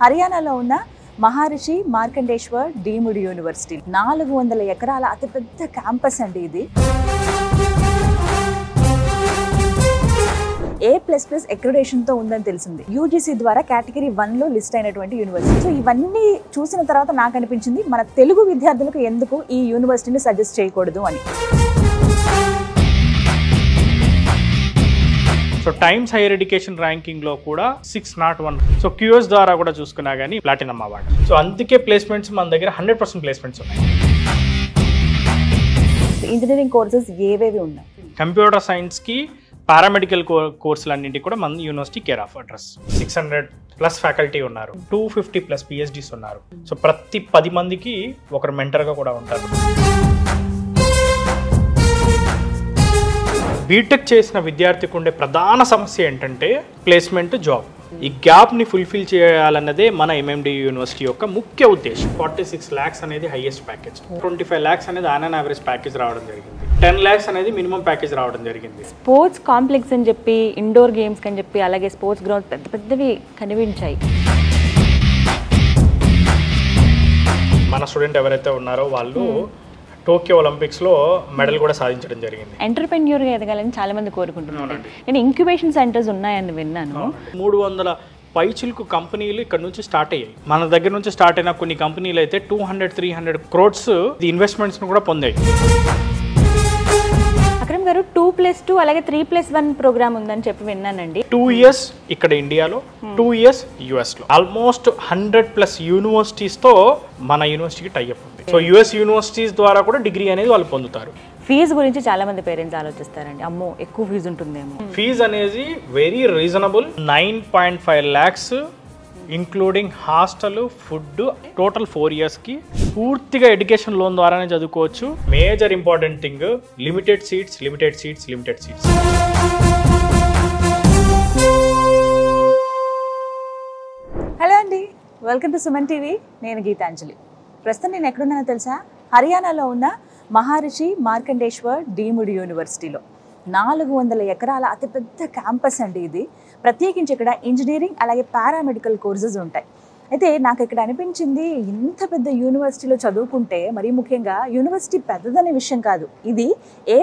హర్యానాలో ఉన్న మహర్షి Markandeshwar deemed university 400 ఎకరాల అతిపెద్ద క్యాంపస్ అండి ఇది. A++ అక్రిడేషన్తో ఉందని తెలిసింది. యూజీసీ ద్వారా కేటగిరీ 1లో లిస్ట్ అయినటువంటి యూనివర్సిటీ. సో ఇవన్నీ చూసిన తర్వాత నాకు అనిపించింది మన తెలుగు విద్యార్థులకు ఎందుకు ఈ యూనివర్సిటీని సజెస్ట్ చేయకూడదు అని. సో టైమ్స్ హైయర్ ఎడ్యుకేషన్ ర్యాంకింగ్లో కూడా 601. సో క్యూఎస్ ద్వారా కూడా చూసుకున్నా కానీ ప్లాటినం అవార్డ్. సో అందుకే ప్లేస్మెంట్స్ మన దగ్గర 100% ప్లేస్మెంట్స్ ఉన్నాయి. ఇంజనీరింగ్ కోర్సెస్ ఏవేవి ఉన్నాయి? కంప్యూటర్ సైన్స్కి పారామెడికల్ కోర్సులన్నింటికి కూడా మన university care of address. 600+ faculty ఉన్నారు, 250+ PhDs ఉన్నారు. సో ప్రతి 10 మందికి ఒకరు మెంటర్గా కూడా ఉంటారు. బీటెక్ చేసిన విద్యార్థికి ఉండే ప్రధాన సమస్య ఏంటంటే ప్లేస్మెంట్, జాబ్. ఈ గ్యాప్ని ఫుల్ఫిల్ చేయాలన్నదే మన MMD యూనివర్సిటీ యొక్క ముఖ్య ఉద్దేశం. 46 lakhs అనేది హైయెస్ట్ ప్యాకేజ్, 25 lakhs అనేది ఆన్ యావరేజ్ ప్యాకేజ్ రావడం జరిగింది, 10 lakhs అనేది మినిమం ప్యాకేజ్ రావడం జరిగింది. స్పోర్ట్స్ కాంప్లెక్స్ అని చెప్పి, ఇండోర్ గేమ్స్ అని చెప్పి, అలాగే స్పోర్ట్స్ గ్రౌండ్ పెద్ద పెద్దవి కనిపించాయి. మన స్టూడెంట్ ఎవరైతే ఉన్నారో వాళ్ళు టోక్యో ఒలింపిక్స్లో మెడల్ కూడా సాధించడం జరిగింది. ఎంటర్‌ప్రెన్యూర్‌గా ఎదగాలని చాలా మంది కోరుకుంటున్నారు. నేను ఇంక్యుబేషన్ సెంటర్స్ ఉన్నాయని విన్నాను. 300 పైచిలకు కంపెనీలు ఇక్కడ నుంచి స్టార్ట్ అయ్యాయి. మన దగ్గర నుంచి స్టార్ట్ అయిన కొన్ని కంపెనీలు అయితే 200-300 crores ఇన్వెస్ట్మెంట్స్ను కూడా పొందాయి. అక్రమ్ గారు 2+2 అలాగే 3+1 ప్రోగ్రామ్ ఉందని చెప్పి విన్నానండి. 2 years ఇక్కడ ఇండియాలో, 2 years US లో. ఆల్మోస్ట్ 100+ యూనివర్సిటీస్తో మన యూనివర్సిటీకి టైఅప్ ఉంది. సో US యూనివర్సిటీస్ ద్వారా కూడా డిగ్రీ అనేది వాళ్ళు పొందుతారు. ఫీజు గురించి చాలా మంది పేరెంట్స్ ఆలోచిస్తారండి, అమ్మో ఎక్కువ ఫీజు ఉంటుందేమో. ఫీజు అనేది very reasonable, 9.5 lakhs including hostel, food, total 4 yearsకి పూర్తిగా ఎడ్యుకేషన్ లోన్ ద్వారానే చదువుకోవచ్చు. Major important thing, limited seats. Hello అండి, వెల్కమ్ టు సుమన్ టీవీ. నేను గీతాంజలి. ప్రస్తుతం నేను ఎక్కడున్నానో తెలుసా? హర్యానాలో ఉన్న మహర్షి మార్కండేశ్వర్ డీమ్డ్ యూనివర్సిటీలో 400 ఎకరాల అతిపెద్ద క్యాంపస్ అండి ఇది. ప్రత్యేకించి ఇక్కడ ఇంజనీరింగ్ అలాగే పారామెడికల్ కోర్సెస్ ఉంటాయి. అయితే నాకు ఇక్కడ అనిపించింది, ఇంత పెద్ద యూనివర్సిటీలో చదువుకుంటే, మరీ ముఖ్యంగా యూనివర్సిటీ పెద్దదనే విషయం కాదు, ఇది A++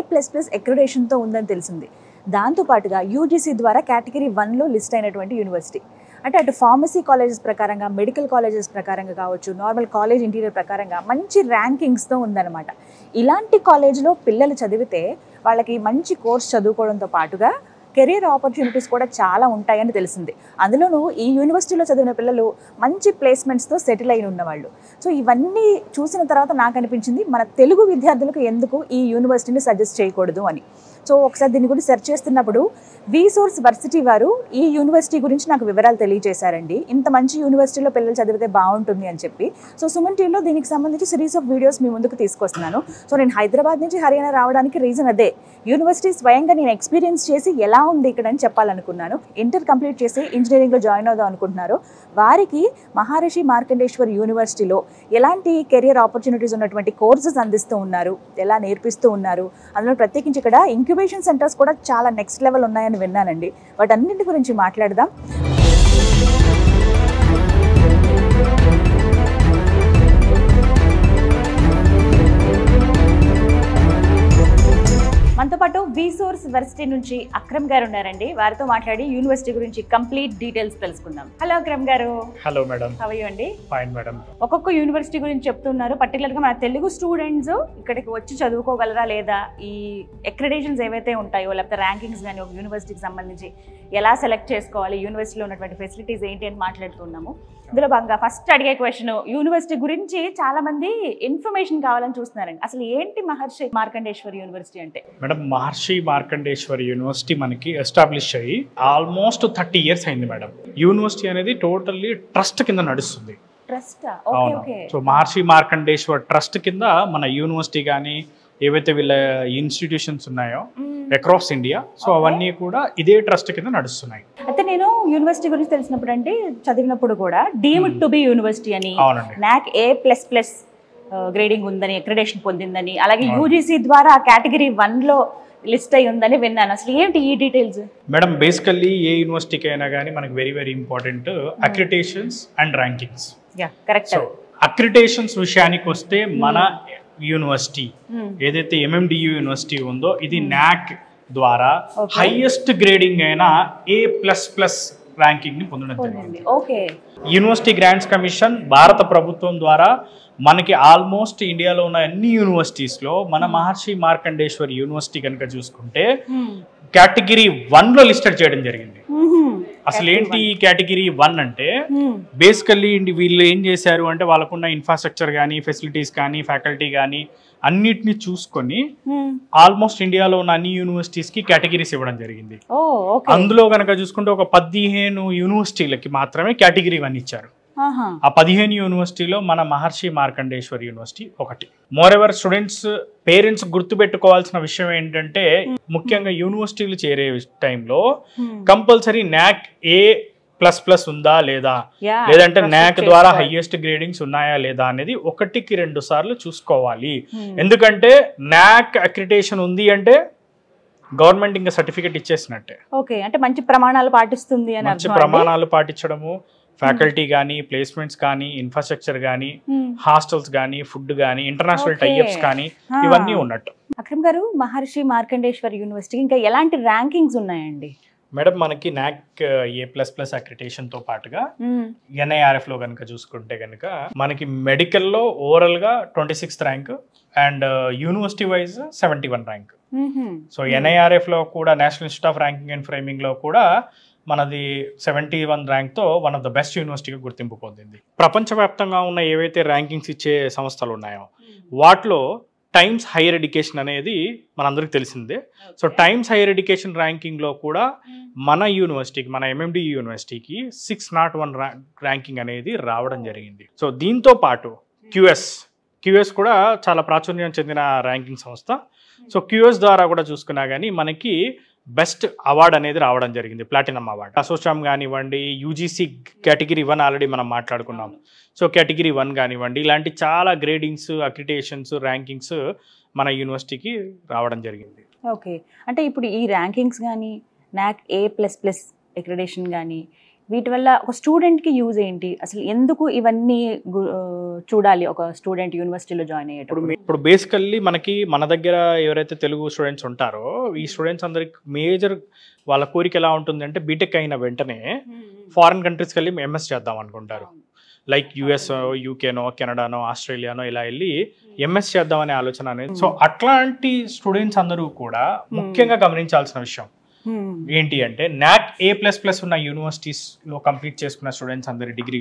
అక్రిడేషన్తో ఉందని తెలిసింది. దాంతోపాటుగా యూజీసీ ద్వారా కేటగిరీ 1లో లిస్ట్ అయినటువంటి యూనివర్సిటీ. అంటే అటు ఫార్మసీ కాలేజెస్ ప్రకారంగా, మెడికల్ కాలేజెస్ ప్రకారంగా కావచ్చు, నార్మల్ కాలేజ్ ఇంటీరియర్ ప్రకారంగా మంచి ర్యాంకింగ్స్తో ఉందన్నమాట. ఇలాంటి కాలేజ్లో పిల్లలు చదివితే వాళ్ళకి మంచి కోర్స్ చదువుకోవడంతో పాటుగా కెరీర్ ఆపర్చునిటీస్ కూడా చాలా ఉంటాయని తెలిసింది. అందులోనూ ఈ యూనివర్సిటీలో చదివిన పిల్లలు మంచి ప్లేస్మెంట్స్తో సెటిల్ అయిన ఉన్నవాళ్ళు. సో ఇవన్నీ చూసిన తర్వాత నాకు అనిపించింది, మన తెలుగు విద్యార్థులకు ఎందుకు ఈ యూనివర్సిటీని సజెస్ట్ చేయకూడదు అని. సో ఒకసారి దీని గురించి సెర్చ్ చేస్తున్నప్పుడు V-Source వర్సిటీ వారు ఈ యూనివర్సిటీ గురించి నాకు వివరాలు తెలియజేశారండి. ఇంత మంచి యూనివర్సిటీలో పిల్లలు చదివితే బాగుంటుంది అని చెప్పి. సో సుమన్ టీవీలో దీనికి సంబంధించి సిరీస్ ఆఫ్ వీడియోస్ మీ ముందుకు తీసుకొస్తున్నాను. సో నేను హైదరాబాద్ నుంచి హర్యానా రావడానికి రీజన్ అదే. యూనివర్సిటీ స్వయంగా నేను ఎక్స్పీరియన్స్ చేసి ఎలా ఉంది ఇక్కడ అని చెప్పాలనుకున్నాను. ఇంటర్ కంప్లీట్ చేసి ఇంజనీరింగ్లో జాయిన్ అవుదాం అనుకుంటున్నారు వారికి మహర్షి మార్కండేశ్వర్ యూనివర్సిటీలో ఎలాంటి కెరియర్ ఆపర్చునిటీస్ ఉన్నటువంటి కోర్సెస్ అందిస్తూ ఉన్నారు, ఎలా నేర్పిస్తూ ఉన్నారు, అందులో ప్రత్యేకించి ఇక్కడ ఇంక్యుబేషన్ సెంటర్స్ కూడా చాలా నెక్స్ట్ లెవెల్ ఉన్నాయని విన్నానండి. వాటన్నింటి గురించి మాట్లాడదాం. మనతో పాటు V-Source వర్సిటీ నుంచి అక్రమ్ గారు ఉన్నారండి. వారితో మాట్లాడి యూనివర్సిటీ గురించి కంప్లీట్ డీటెయిల్స్ తెలుసుకుందాం. Hello Akram garu. Hello madam. How are you అండి? Fine madam. ఒక్కొక్క యూనివర్సిటీ గురించి చెప్తున్నారు. పర్టికులర్గా మన తెలుగు స్టూడెంట్స్ ఇక్కడికి వచ్చి చదువుకోగలరా లేదా, ఈ అక్రిడేషన్స్ ఏవైతే ఉంటాయో లేకపోతే ర్యాంకింగ్స్ కానీ ఒక యూనివర్సిటీకి సంబంధించి ఎలా సెలెక్ట్ చేసుకోవాలి, యూనివర్సిటీలో ఉన్నటువంటి ఫెసిలిటీస్ ఏంటి అని మాట్లాడుతున్నాము. ఇందులో భాగంగా ఫస్ట్ అడిగే క్వశ్చన్, యూనివర్సిటీ గురించి చాలా మంది ఇన్ఫర్మేషన్ కావాలని చూస్తున్నారండి. అసలు ఏంటి మహర్షి మార్కండేశ్వర్ యూనివర్సిటీ అంటే? మేడం, మహర్షి మార్కండేశ్వర్ యూనివర్సిటీ మనకి ఎస్టాబ్లిష్ అయ్యి ఆల్మోస్ట్ 30 years అయింది మేడం. యూనివర్సిటీ అనేది టోటల్లీ ట్రస్ట్ కింద నడుస్తుంది. సో మహర్షి మార్కండేశ్వర్ ట్రస్ట్ కింద మన యూనివర్సిటీ కానీ ఏవైతే వీళ్ళ ఇన్స్టిట్యూషన్స్ ఉన్నాయో అక్రాస్ ఇండియా, సో అవన్నీ కూడా ఇదే ట్రస్ట్ కింద నడుస్తున్నాయి. అయితే నేను యూనివర్సిటీ గురించి తెలిసినప్పుడు అంటే చదివినప్పుడు కూడా డీమ్డ్ టు బి యూనివర్సిటీ అని, NAC A++ గ్రేడింగ్ ఉందని, అక్రిడేషన్ పొందిందని, అలాగే యూజీసీ ద్వారా కేటగిరీ 1లో లిస్ట్ అయి ఉందని విన్నాను. అసలు ఏంటి ఈ డీటెయిల్స్? మేడం బేసికల్లీ ఏ యూనివర్సిటీకి అయినా కానీ మనకి very very important accreditations and rankings. Correct. So accreditations విషయానికి వస్తే మన యూనివర్సిటీ ఏదైతే ఎంఎండియు యూనివర్సిటీ ఉందో ఇది నాక్ ద్వారా హైయెస్ట్ గ్రేడింగ్ అయిన A++ ర్యాంకింగ్ ని పొందడం జరిగింది. యూనివర్సిటీ గ్రాంట్స్ కమిషన్ భారత ప్రభుత్వం ద్వారా మనకి ఆల్మోస్ట్ ఇండియాలో ఉన్న అన్ని యూనివర్సిటీస్ లో మన మహర్షి మార్కండేశ్వర్ యూనివర్సిటీ కనుక చూసుకుంటే కేటగిరీ 1లో లిస్టెడ్ చేయడం జరిగింది. అసలు ఏంటి ఈ కేటగిరీ 1 అంటే బేసికల్లీ వీళ్ళు ఏం చేశారు అంటే వాళ్ళకున్న ఇన్ఫ్రాస్ట్రక్చర్ కానీ, ఫెసిలిటీస్ కానీ, ఫ్యాకల్టీ కానీ అన్నిటిని చూసుకొని ఆల్మోస్ట్ ఇండియాలో ఉన్న అన్ని యూనివర్సిటీస్ కి కేటగిరీస్ ఇవ్వడం జరిగింది. అందులో కనుక చూసుకుంటే ఒక 15 యూనివర్సిటీలకి మాత్రమే కేటగిరీ 1 ఇచ్చారు. ఆ 15 యూనివర్సిటీలో మన మహర్షి మార్కండేశ్వర్ యూనివర్సిటీ ఒకటి. మోర్ ఎవర్ స్టూడెంట్స్ పేరెంట్స్ గుర్తుపెట్టుకోవాల్సిన విషయం ఏంటంటే ముఖ్యంగా యూనివర్సిటీలు చేరే టైంలో కంపల్సరీ నాక్ A++ ఉందా లేదా, లేదంటే నాక్ ద్వారా హైయెస్ట్ గ్రేడింగ్స్ ఉన్నాయా లేదా అనేది 1కి 2 సార్లు చూసుకోవాలి. ఎందుకంటే నాక్ అక్రిడేషన్ ఉంది అంటే గవర్నమెంట్ ఇంకా సర్టిఫికేట్ ఇచ్చేసినట్టే. ఓకే, అంటే మంచి ప్రమాణాలు పాటిస్తుంది అని. మంచి ప్రమాణాలు పాటించడము, ఫ్యాకల్టీ కానీ, ప్లేస్మెంట్స్ కానీ, ఇన్ఫ్రాస్ట్రక్చర్ కానీ, హాస్టల్స్ కానీ, ఫుడ్ కానీ, ఇంటర్నేషనల్ టైఅప్స్ కానీ ఇవన్నీ ఉన్నట్టు. అక్రమ్ గారు, మహర్షి మార్కండేశ్వర్ యూనివర్సిటీ ఇంకా ఎలాంటి ర్యాంకింగ్స్ ఉన్నాయండి? మేడం మనకి నాక్ A++ అక్రిడేషన్ తో పాటుగా NIRF లో కనుక చూసుకుంటే కనుక మనకి మెడికల్లో ఓవరాల్ గా 26th rank and university wise 71 rank. So NIRF లో కూడా national institute of ranking and framing లో కూడా మనది 71 ర్యాంక్తో వన్ ఆఫ్ ద బెస్ట్ యూనివర్సిటీగా గుర్తింపు పొందింది. ప్రపంచవ్యాప్తంగా ఉన్న ఏవైతే ర్యాంకింగ్స్ ఇచ్చే సంస్థలు ఉన్నాయో వాటిలో టైమ్స్ హైయర్ ఎడ్యుకేషన్ అనేది మనందరికి తెలిసిందే. సో టైమ్స్ హైయర్ ఎడ్యుకేషన్ ర్యాంకింగ్లో కూడా మన యూనివర్సిటీకి, మన MMD యూనివర్సిటీకి 601 ర్యాంకింగ్ అనేది రావడం జరిగింది. సో దీంతో పాటు QS కూడా చాలా ప్రాచుర్యం చెందిన ర్యాంకింగ్ సంస్థ. సో QS ద్వారా కూడా చూసుకున్నా కానీ మనకి బెస్ట్ అవార్డ్ అనేది రావడం జరిగింది, ప్లాటినం అవార్డ్. అసోచామ్ కానివ్వండి, యూజీసీ కేటగిరీ 1 ఆల్రెడీ మనం మాట్లాడుకున్నాం. సో కేటగిరీ 1 కానివ్వండి, ఇలాంటి చాలా గ్రేడింగ్స్, అక్రిడేషన్స్, ర్యాంకింగ్స్ మన యూనివర్సిటీకి రావడం జరిగింది. ఓకే, అంటే ఇప్పుడు ఈ ర్యాంకింగ్స్ కానీ, నాక్ A++ అక్రిడేషన్ కానీ, వీటి వల్ల ఒక స్టూడెంట్కి యూజ్ ఏంటి? అసలు ఎందుకు ఇవన్నీ చూడాలి ఒక స్టూడెంట్ యూనివర్సిటీలో జాయిన్ అయ్యేటప్పుడు? ఇప్పుడు బేసికల్లీ మనకి మన దగ్గర ఎవరైతే తెలుగు స్టూడెంట్స్ ఉంటారో ఈ స్టూడెంట్స్ అందరికి మేజర్ వాళ్ళ కోరిక ఎలా ఉంటుందంటే బీటెక్ అయిన వెంటనే ఫారిన్ కంట్రీస్కి వెళ్ళి MS చేద్దాం అనుకుంటారు. లైక్ US, UKనో, కెనడానో, ఆస్ట్రేలియానో ఇలా వెళ్ళి MS చేద్దాం అనే ఆలోచన అనేది. సో అట్లాంటి స్టూడెంట్స్ అందరూ కూడా ముఖ్యంగా గమనించాల్సిన విషయం ఏంటి అంటే నాక్ A++ ఉన్న యూనివర్సిటీస్ లో కంప్లీట్ చేసుకున్న స్టూడెంట్స్ అందరి డిగ్రీ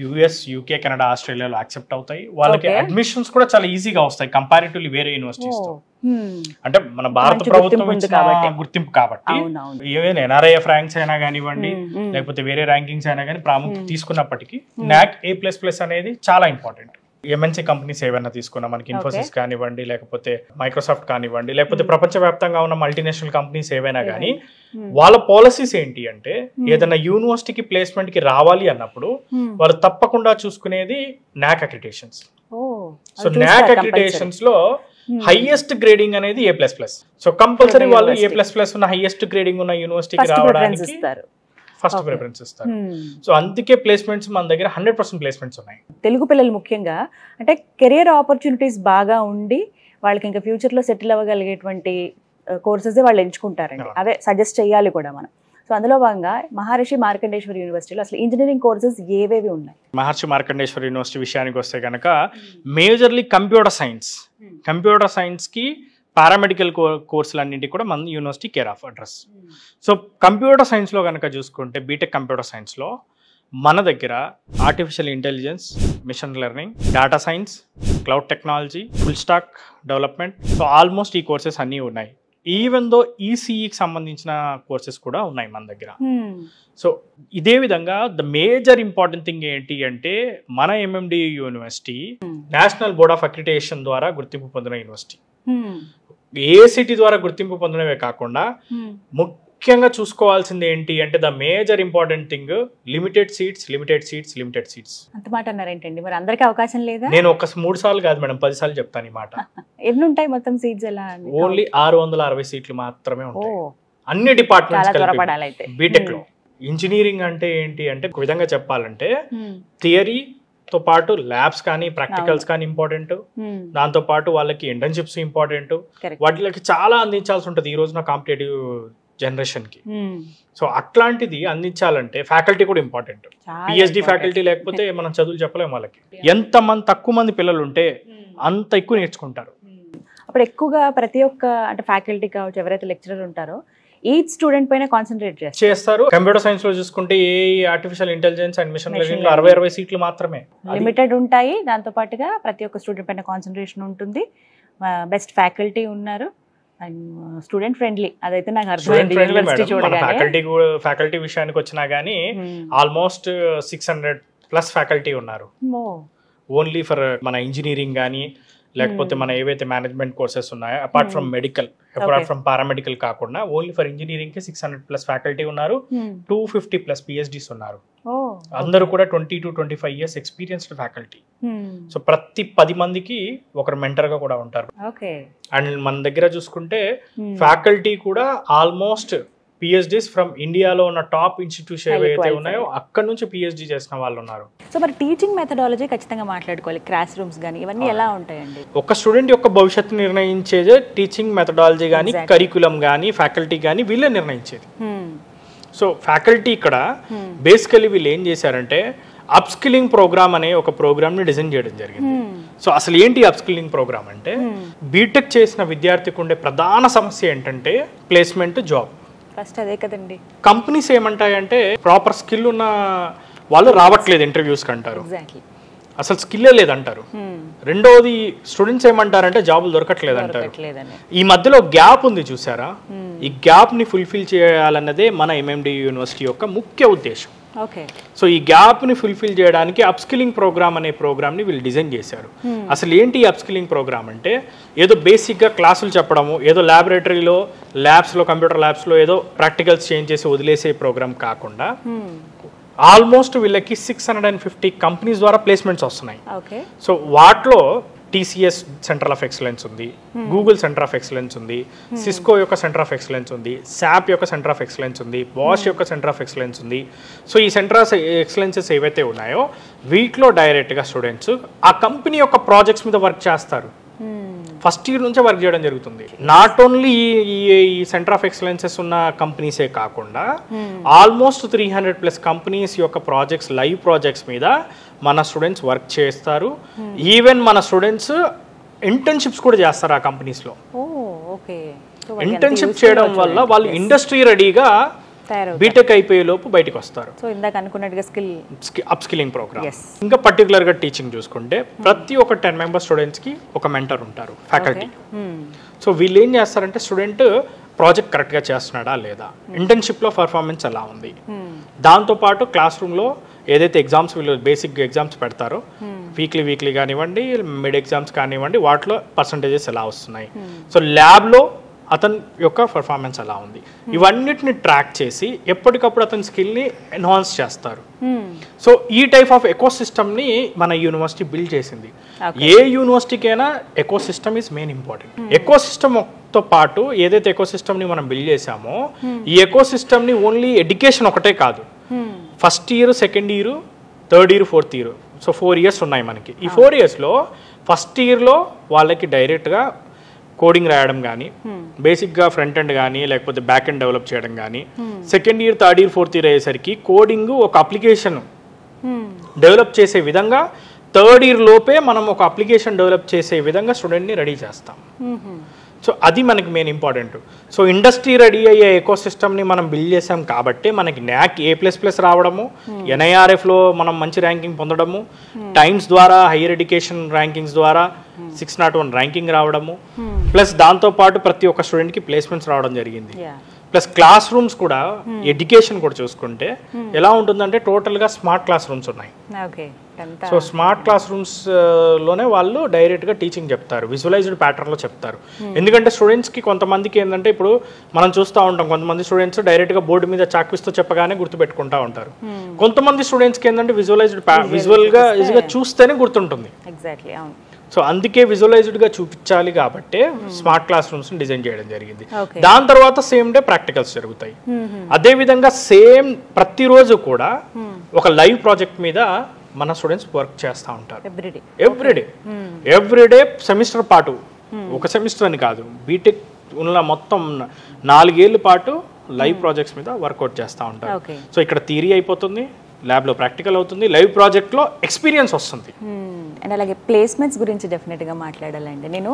US, UK, కెనడా, ఆస్ట్రేలియాలో యాక్సెప్ట్ అవుతాయి. వాళ్ళకి అడ్మిషన్స్ కూడా చాలా ఈజీగా వస్తాయి కంపారిటివ్లీ వేరే యూనివర్సిటీస్ తో. అంటే మన భారత ప్రభుత్వం ఇచ్చిన గుర్తింపు కాబట్టి ఈవెన్ NRIF ర్యాంక్స్ అయినా కానివ్వండి, లేకపోతే వేరే ర్యాంకింగ్స్ అయినా కానీ ప్రాముఖ్యత తీసుకున్నప్పటికీ నాక్ A++ అనేది చాలా ఇంపార్టెంట్. MNC కంపెనీస్ ఏమైనా తీసుకున్నా మనకి ఇన్ఫోసిస్ కానివ్వండి, లేకపోతే మైక్రోసాఫ్ట్ కానివ్వండి, లేకపోతే ప్రపంచవ్యాప్తంగా ఉన్న మల్టీనేషనల్ కంపెనీస్ ఏవైనా కానీ వాళ్ళ పాలసీస్ ఏంటి అంటే ఏదైనా యూనివర్సిటీకి ప్లేస్మెంట్ కి రావాలి అన్నప్పుడు వాళ్ళు తప్పకుండా చూసుకునేది నాక్ అక్రిడేషన్స్. సో నాక్ అక్రిడేషన్స్ లో హైయెస్ట్ గ్రేడింగ్ అనేది A++. సో కంపల్సరీ వాళ్ళు A++ ఉన్న హైయెస్ట్ గ్రేడింగ్ ఉన్న యూనివర్సిటీకి రావడానికి ఫస్ట్ ప్రిఫరెన్స్ ఇస్తారు. సో అందుకే ప్లేస్మెంట్స్ మన దగ్గర 100% ప్లేస్మెంట్స్ ఉన్నాయి. తెలుగు పిల్లలు ముఖ్యంగా అంటే కెరియర్ ఆపర్చునిటీస్ బాగా ఉండి వాళ్ళకి ఇంకా ఫ్యూచర్లో సెటిల్ అవ్వగలిగేటువంటి కోర్సెస్ వాళ్ళు ఎంచుకుంటారండి. అవే సజెస్ట్ చేయాలి కూడా మనం. సో అందులో భాగంగా మహర్షి మార్కండేశ్వర్ యూనివర్సిటీలో అసలు ఇంజనీరింగ్ కోర్సెస్ ఏవేవి ఉన్నాయి? మహర్షి మార్కండేశ్వర్ యూనివర్సిటీ విషయానికి వస్తే కనుక మేజర్లీ కంప్యూటర్ సైన్స్కి పారామెడికల్ కోర్సులన్నింటికి కూడా మన university care of address. So computer సైన్స్లో కనుక చూసుకుంటే బీటెక్ కంప్యూటర్ సైన్స్లో మన దగ్గర artificial intelligence, machine learning, data science, cloud technology, full stack development, so almost ఈ కోర్సెస్ అన్నీ ఉన్నాయి. ఈవెన్ దో ఈసీఈకి సంబంధించిన కోర్సెస్ కూడా ఉన్నాయి మన దగ్గర. సో ఇదే విధంగా ద మేజర్ ఇంపార్టెంట్ థింగ్ ఏంటి అంటే మన MMD university national board of accreditation ద్వారా గుర్తింపు పొందిన యూనివర్సిటీ. AICTE ద్వారా గుర్తింపు పొందడమే కాకుండా ముఖ్యంగా చూసుకోవాల్సింది ఏంటి అంటే the major important thing limited seats. అంత మాట అన్నారేంటండి, మరి అందరికీ అవకాశం లేదా? నేను ఒక 3 సార్లు కాదు మేడం, 10 సార్లు చెప్తాను ఈ మాట. ఎన్ని ఉంటాయి మొత్తం సీట్స్? ఎలా? ఓన్లీ 660 సీట్లు మాత్రమే ఉంటాయి అన్ని డిపార్ట్మెంట్స్ బీటెక్ లో. ఇంజనీరింగ్ అంటే ఏంటి అంటే ఒక విధంగా చెప్పాలంటే థియరీతో పాటు ల్యాబ్స్ కానీ ప్రాక్టికల్స్ కానీ ఇంపార్టెంట్, దాంతో పాటు వాళ్ళకి ఇంటర్న్షిప్స్ ఇంపార్టెంట్, వాటికి చాలా అందించాల్సి ఉంటుంది ఈ రోజున కాంపిటేటివ్ జనరేషన్ కి. సో అట్లాంటిది అందించాలంటే ఫ్యాకల్టీ కూడా ఇంపార్టెంట్. పిహెచ్డి ఫ్యాకల్టీ లేకపోతే మనం చదువులు చెప్పలేము వాళ్ళకి. తక్కువ మంది పిల్లలు ఉంటే అంత ఎక్కువ నేర్చుకుంటారు. అప్పుడు ఎక్కువగా ప్రతి ఒక్క అంటే ఫ్యాకల్టీ కావచ్చు, ఎవరైతే లెక్చరర్ ఉంటారో ఈచ్ స్టూడెంట్ పైన కాన్సన్ట్రేట్ చేస్తారు. కంప్యూటర్ సైన్స్ లో చూసుకుంటే artificial intelligence and machine learning లో 60 సీట్లు మాత్రమే లిమిటెడ్ ఉంటాయి. దాంతో పాటుగా ప్రతి ఒక్క స్టూడెంట్ పైన కాన్సన్ట్రేషన్ ఉంటుంది. బెస్ట్ ఫ్యాకల్టీ ఉన్నారు అండ్ స్టూడెంట్ ఫ్రెండ్లీ. అదైతే నాకు అర్థమైంది యూనివర్సిటీ చూడగానే. ఫ్యాకల్టీ విషయానికి వచ్చినా గానీ ఆల్మోస్ట్ 600+ ఫ్యాకల్టీ ఉన్నారు ఓన్లీ ఫర్ మన ఇంజనీరింగ్ కానీ, లేకపోతే మన ఏవైతే మేనేజ్మెంట్ కోర్సెస్ ఉన్నాయో apart from medical, apart from paramedical కాకుండా ఓన్లీ ఫర్ ఇంజనీరింగ్ కి 600+ ఫ్యాకల్టీ ఉన్నారు. 250+ పిహెచ్డీస్ ఉన్నారు. అందరూ కూడా 20 to 25 years experienced faculty. So ప్రతి 10 మందికి ఒకరు మెంటర్ గా కూడా ఉంటారు. అండ్ మన దగ్గర చూసుకుంటే ఫ్యాకల్టీ కూడా ఆల్మోస్ట్ పిహెచ్డీస్ ఫ్రమ్ ఇండియాలో ఉన్న టాప్ ఇన్స్టిట్యూషన్ ఏవైతే ఉన్నాయో అక్కడ నుంచి పిహెచ్డీ చేసిన వాళ్ళు ఉన్నారు. సో మరి టీచింగ్ మెథడాలజీ ఖచ్చితంగా మాట్లాడుకోవాలి. క్లాస్ రూమ్స్ కానీ ఇవన్నీ ఎలా ఉంటాయండి? ఒక స్టూడెంట్ యొక్క భవిష్యత్తు నిర్ణయించేదే టీచింగ్ మెథడాలజీ కానీ, కరికులం కానీ, ఫ్యాకల్టీ కానీ వీళ్ళే నిర్ణయించేది. సో ఫ్యాకల్టీ ఇక్కడ బేసికలీ వీళ్ళు ఏం చేశారంటే అప్స్కిల్లింగ్ ప్రోగ్రామ్ అనే ఒక ప్రోగ్రామ్ ని డిజైన్ చేయడం జరిగింది. సో అసలు ఏంటి అప్స్కిల్లింగ్ ప్రోగ్రామ్ అంటే, బీటెక్ చేసిన విద్యార్థికి ఉండే ప్రధాన సమస్య ఏంటంటే ప్లేస్మెంట్, జాబ్. ఫస్ట్ అదే కదండి. కంపెనీస్ ఏమంటాయంటే ప్రాపర్ స్కిల్ ఉన్న వాళ్ళు రావట్లేదు ఇంటర్వ్యూస్ కి అంటారు, అసలు స్కిల్లే లేదంటారు. రెండోది స్టూడెంట్స్ ఏమంటారంటే జాబులు దొరకట్లేదు అంటారు. ఈ మధ్యలో గ్యాప్ ఉంది చూసారా, ఈ గ్యాప్ ని ఫుల్ఫిల్ చేయాలన్నదే మన ఎంఎండి యూనివర్సిటీ యొక్క ముఖ్య ఉద్దేశం. సో ఈ గ్యాప్ ని ఫుల్ఫిల్ చేయడానికి అప్స్కిల్లింగ్ ప్రోగ్రామ్ అనే ప్రోగ్రామ్ ని వీళ్ళు డిజైన్ చేశారు. అసలు ఏంటి అప్స్కిల్లింగ్ ప్రోగ్రామ్ అంటే, ఏదో బేసిక్ గా క్లాసులు చెప్పడము, ఏదో ల్యాబొరేటరీలో ల్యాబ్స్ లో కంప్యూటర్ ల్యాబ్స్ లో ఏదో ప్రాక్టికల్స్ చేంజ్ చేసి వదిలేసే ప్రోగ్రామ్ కాకుండా ఆల్మోస్ట్ వీళ్ళకి 650 కంపెనీస్ ద్వారా ప్లేస్మెంట్స్ వస్తున్నాయి. సో వాటిలో టీసీఎస్ సెంటర్ ఆఫ్ ఎక్సలెన్స్ ఉంది, గూగుల్ సెంటర్ ఆఫ్ ఎక్సలెన్స్ ఉంది, సిస్కో యొక్క సెంటర్ ఆఫ్ ఎక్సలెన్స్ ఉంది, శాప్ యొక్క సెంటర్ ఆఫ్ ఎక్సలెన్స్ ఉంది, బాష్ యొక్క సెంటర్ ఆఫ్ ఎక్సలెన్స్ ఉంది. సో ఈ సెంటర్ ఆఫ్ ఎక్సలెన్సెస్ ఏవైతే ఉన్నాయో వీటిలో డైరెక్ట్గా స్టూడెంట్స్ ఆ కంపెనీ యొక్క ప్రాజెక్ట్స్ మీద వర్క్ చేస్తారు. ఫస్ట్ ఇయర్ నుంచే వర్క్ చేయడం జరుగుతుంది. నాట్ ఓన్లీ ఈ సెంటర్ ఆఫ్ ఎక్సలెన్సెస్ ఉన్న కంపెనీసే కాకుండా ఆల్మోస్ట్ 300+ కంపెనీస్ యొక్క ప్రాజెక్ట్స్, లైవ్ ప్రాజెక్ట్స్ మీద మన స్టూడెంట్స్ వర్క్ చేస్తారు. ఈవెన్ మన స్టూడెంట్స్ ఇంటర్న్షిప్స్ కూడా చేస్తారు ఆ కంపెనీస్లో. ఇంటర్న్షిప్ చేయడం వల్ల వాళ్ళు ఇండస్ట్రీ రెడీగా బీటెక్ అయిపోయే లోపు బయటకు వస్తారు. సో ఇందాక అనుకున్నట్టుగా అప్స్కిల్లింగ్ ప్రోగ్రామ్. ఇంకా పర్టికులర్ గా టీచింగ్ చూసుకుంటే ప్రతి ఒక్క 10 మెంబర్ స్టూడెంట్స్ కి ఒక మెంటర్ ఉంటారు ఫ్యాకల్టీ. సో వీళ్ళు ఏం చేస్తారంటే స్టూడెంట్ ప్రాజెక్ట్ కరెక్ట్ గా చేస్తున్నాడా లేదా, ఇంటర్న్షిప్ లో పర్ఫార్మెన్స్ ఎలా ఉంది, దాంతో పాటు క్లాస్ రూమ్ లో ఏదైతే ఎగ్జామ్స్ వీళ్ళు బేసిక్ ఎగ్జామ్స్ పెడతారో వీక్లీ కానివ్వండి, మిడ్ ఎగ్జామ్స్ కానివ్వండి, వాటిలో పర్సంటేజెస్ ఎలా వస్తున్నాయి, సో ల్యాబ్ లో అతని యొక్క పర్ఫార్మెన్స్ ఎలా ఉంది, ఇవన్నిటిని ట్రాక్ చేసి ఎప్పటికప్పుడు అతని స్కిల్ని ఎన్హాన్స్ చేస్తారు. సో ఈ టైప్ ఆఫ్ ఎకోసిస్టమ్ని మన యూనివర్సిటీ బిల్డ్ చేసింది. ఏ యూనివర్సిటీకైనా ఎకోసిస్టమ్ ఈజ్ మెయిన్ ఇంపార్టెంట్. ఎకోసిస్టమ్తో పాటు ఏదైతే ఎకోసిస్టమ్ని మనం బిల్డ్ చేసామో ఈ ఎకోసిస్టమ్ని ఓన్లీ ఎడ్యుకేషన్ ఒకటే కాదు, first year, second year, third year, fourth year, so 4 years ఉన్నాయి మనకి. ఈ 4 yearsలో ఫస్ట్ ఇయర్లో వాళ్ళకి డైరెక్ట్గా కోడింగ్ రాయడం కానీ, బేసిక్గా ఫ్రంట్ ఎండ్ కానీ లేకపోతే బ్యాక్ ఎండ్ డెవలప్ చేయడం కానీ, second year, third year, fourth year అయ్యేసరికి కోడింగ్ ఒక అప్లికేషన్ డెవలప్ చేసే విధంగా థర్డ్ ఇయర్ లోపే మనం ఒక అప్లికేషన్ డెవలప్ చేసే విధంగా స్టూడెంట్ని రెడీ చేస్తాం. సో అది మనకి main important. So industry ready అయ్యే ఎకోసిస్టమ్ని మనం బిల్డ్ చేసాం కాబట్టి మనకి NAAC A++ రావడము, NIRFలో మనం మంచి ర్యాంకింగ్ పొందడము, టైమ్స్ ద్వారా హైయర్ ఎడ్యుకేషన్ ర్యాంకింగ్స్ ద్వారా 601 ర్యాంకింగ్ రావడము, ప్లస్ దాంతోపాటు ప్రతి ఒక్క స్టూడెంట్కి ప్లేస్మెంట్స్ రావడం జరిగింది. ప్లస్ క్లాస్ రూమ్స్ కూడా ఎడ్యుకేషన్ కూడా చూసుకుంటే ఎలా ఉంటుందంటే టోటల్గా స్మార్ట్ క్లాస్ రూమ్స్ ఉన్నాయి. సో స్మార్ట్ క్లాస్ రూమ్స్ లోనే వాళ్ళు డైరెక్ట్గా టీచింగ్ చెప్తారు, విజువలైజ్డ్ ప్యాటర్న్లో చెప్తారు. ఎందుకంటే స్టూడెంట్స్కి కొంతమందికి ఏంటంటే ఇప్పుడు మనం చూస్తూ ఉంటాం, కొంతమంది స్టూడెంట్స్ డైరెక్ట్గా బోర్డు మీద చాక్పిస్తూ చెప్పగానే గుర్తుపెట్టుకుంటా ఉంటారు. కొంతమంది స్టూడెంట్స్కి ఏంటంటే విజువల్గా చూస్తేనే గుర్తుంటుంది. సో అందుకే విజువలైజ్డ్గా చూపించాలి కాబట్టి స్మార్ట్ క్లాస్ రూమ్స్ డిజైన్ చేయడం జరిగింది. దాని తర్వాత సేమ్ డే ప్రాక్టికల్స్ జరుగుతాయి. అదే విధంగా సేమ్ ప్రతిరోజు కూడా ఒక లైవ్ ప్రాజెక్ట్ మీద మన స్టూడెంట్స్ వర్క్ చేస్తూ ఉంటారు. ఎవ్రీడే సెమిస్టర్ పాటు, ఒక సెమిస్టర్ అని కాదు, బీటెక్ ఉన్న మొత్తం 4 ఏళ్ళ పాటు లైవ్ ప్రాజెక్ట్స్ మీద వర్కౌట్ చేస్తూ ఉంటారు. సో ఇక్కడ థియరీ అయిపోతుంది, ల్యాబ్లో ప్రాక్టికల్ అవుతుంది, లైవ్ ప్రాజెక్ట్లో ఎక్స్పీరియన్స్ వస్తుంది. అండ్ అలాగే ప్లేస్మెంట్స్ గురించి డెఫినెట్గా మాట్లాడాలండి. నేను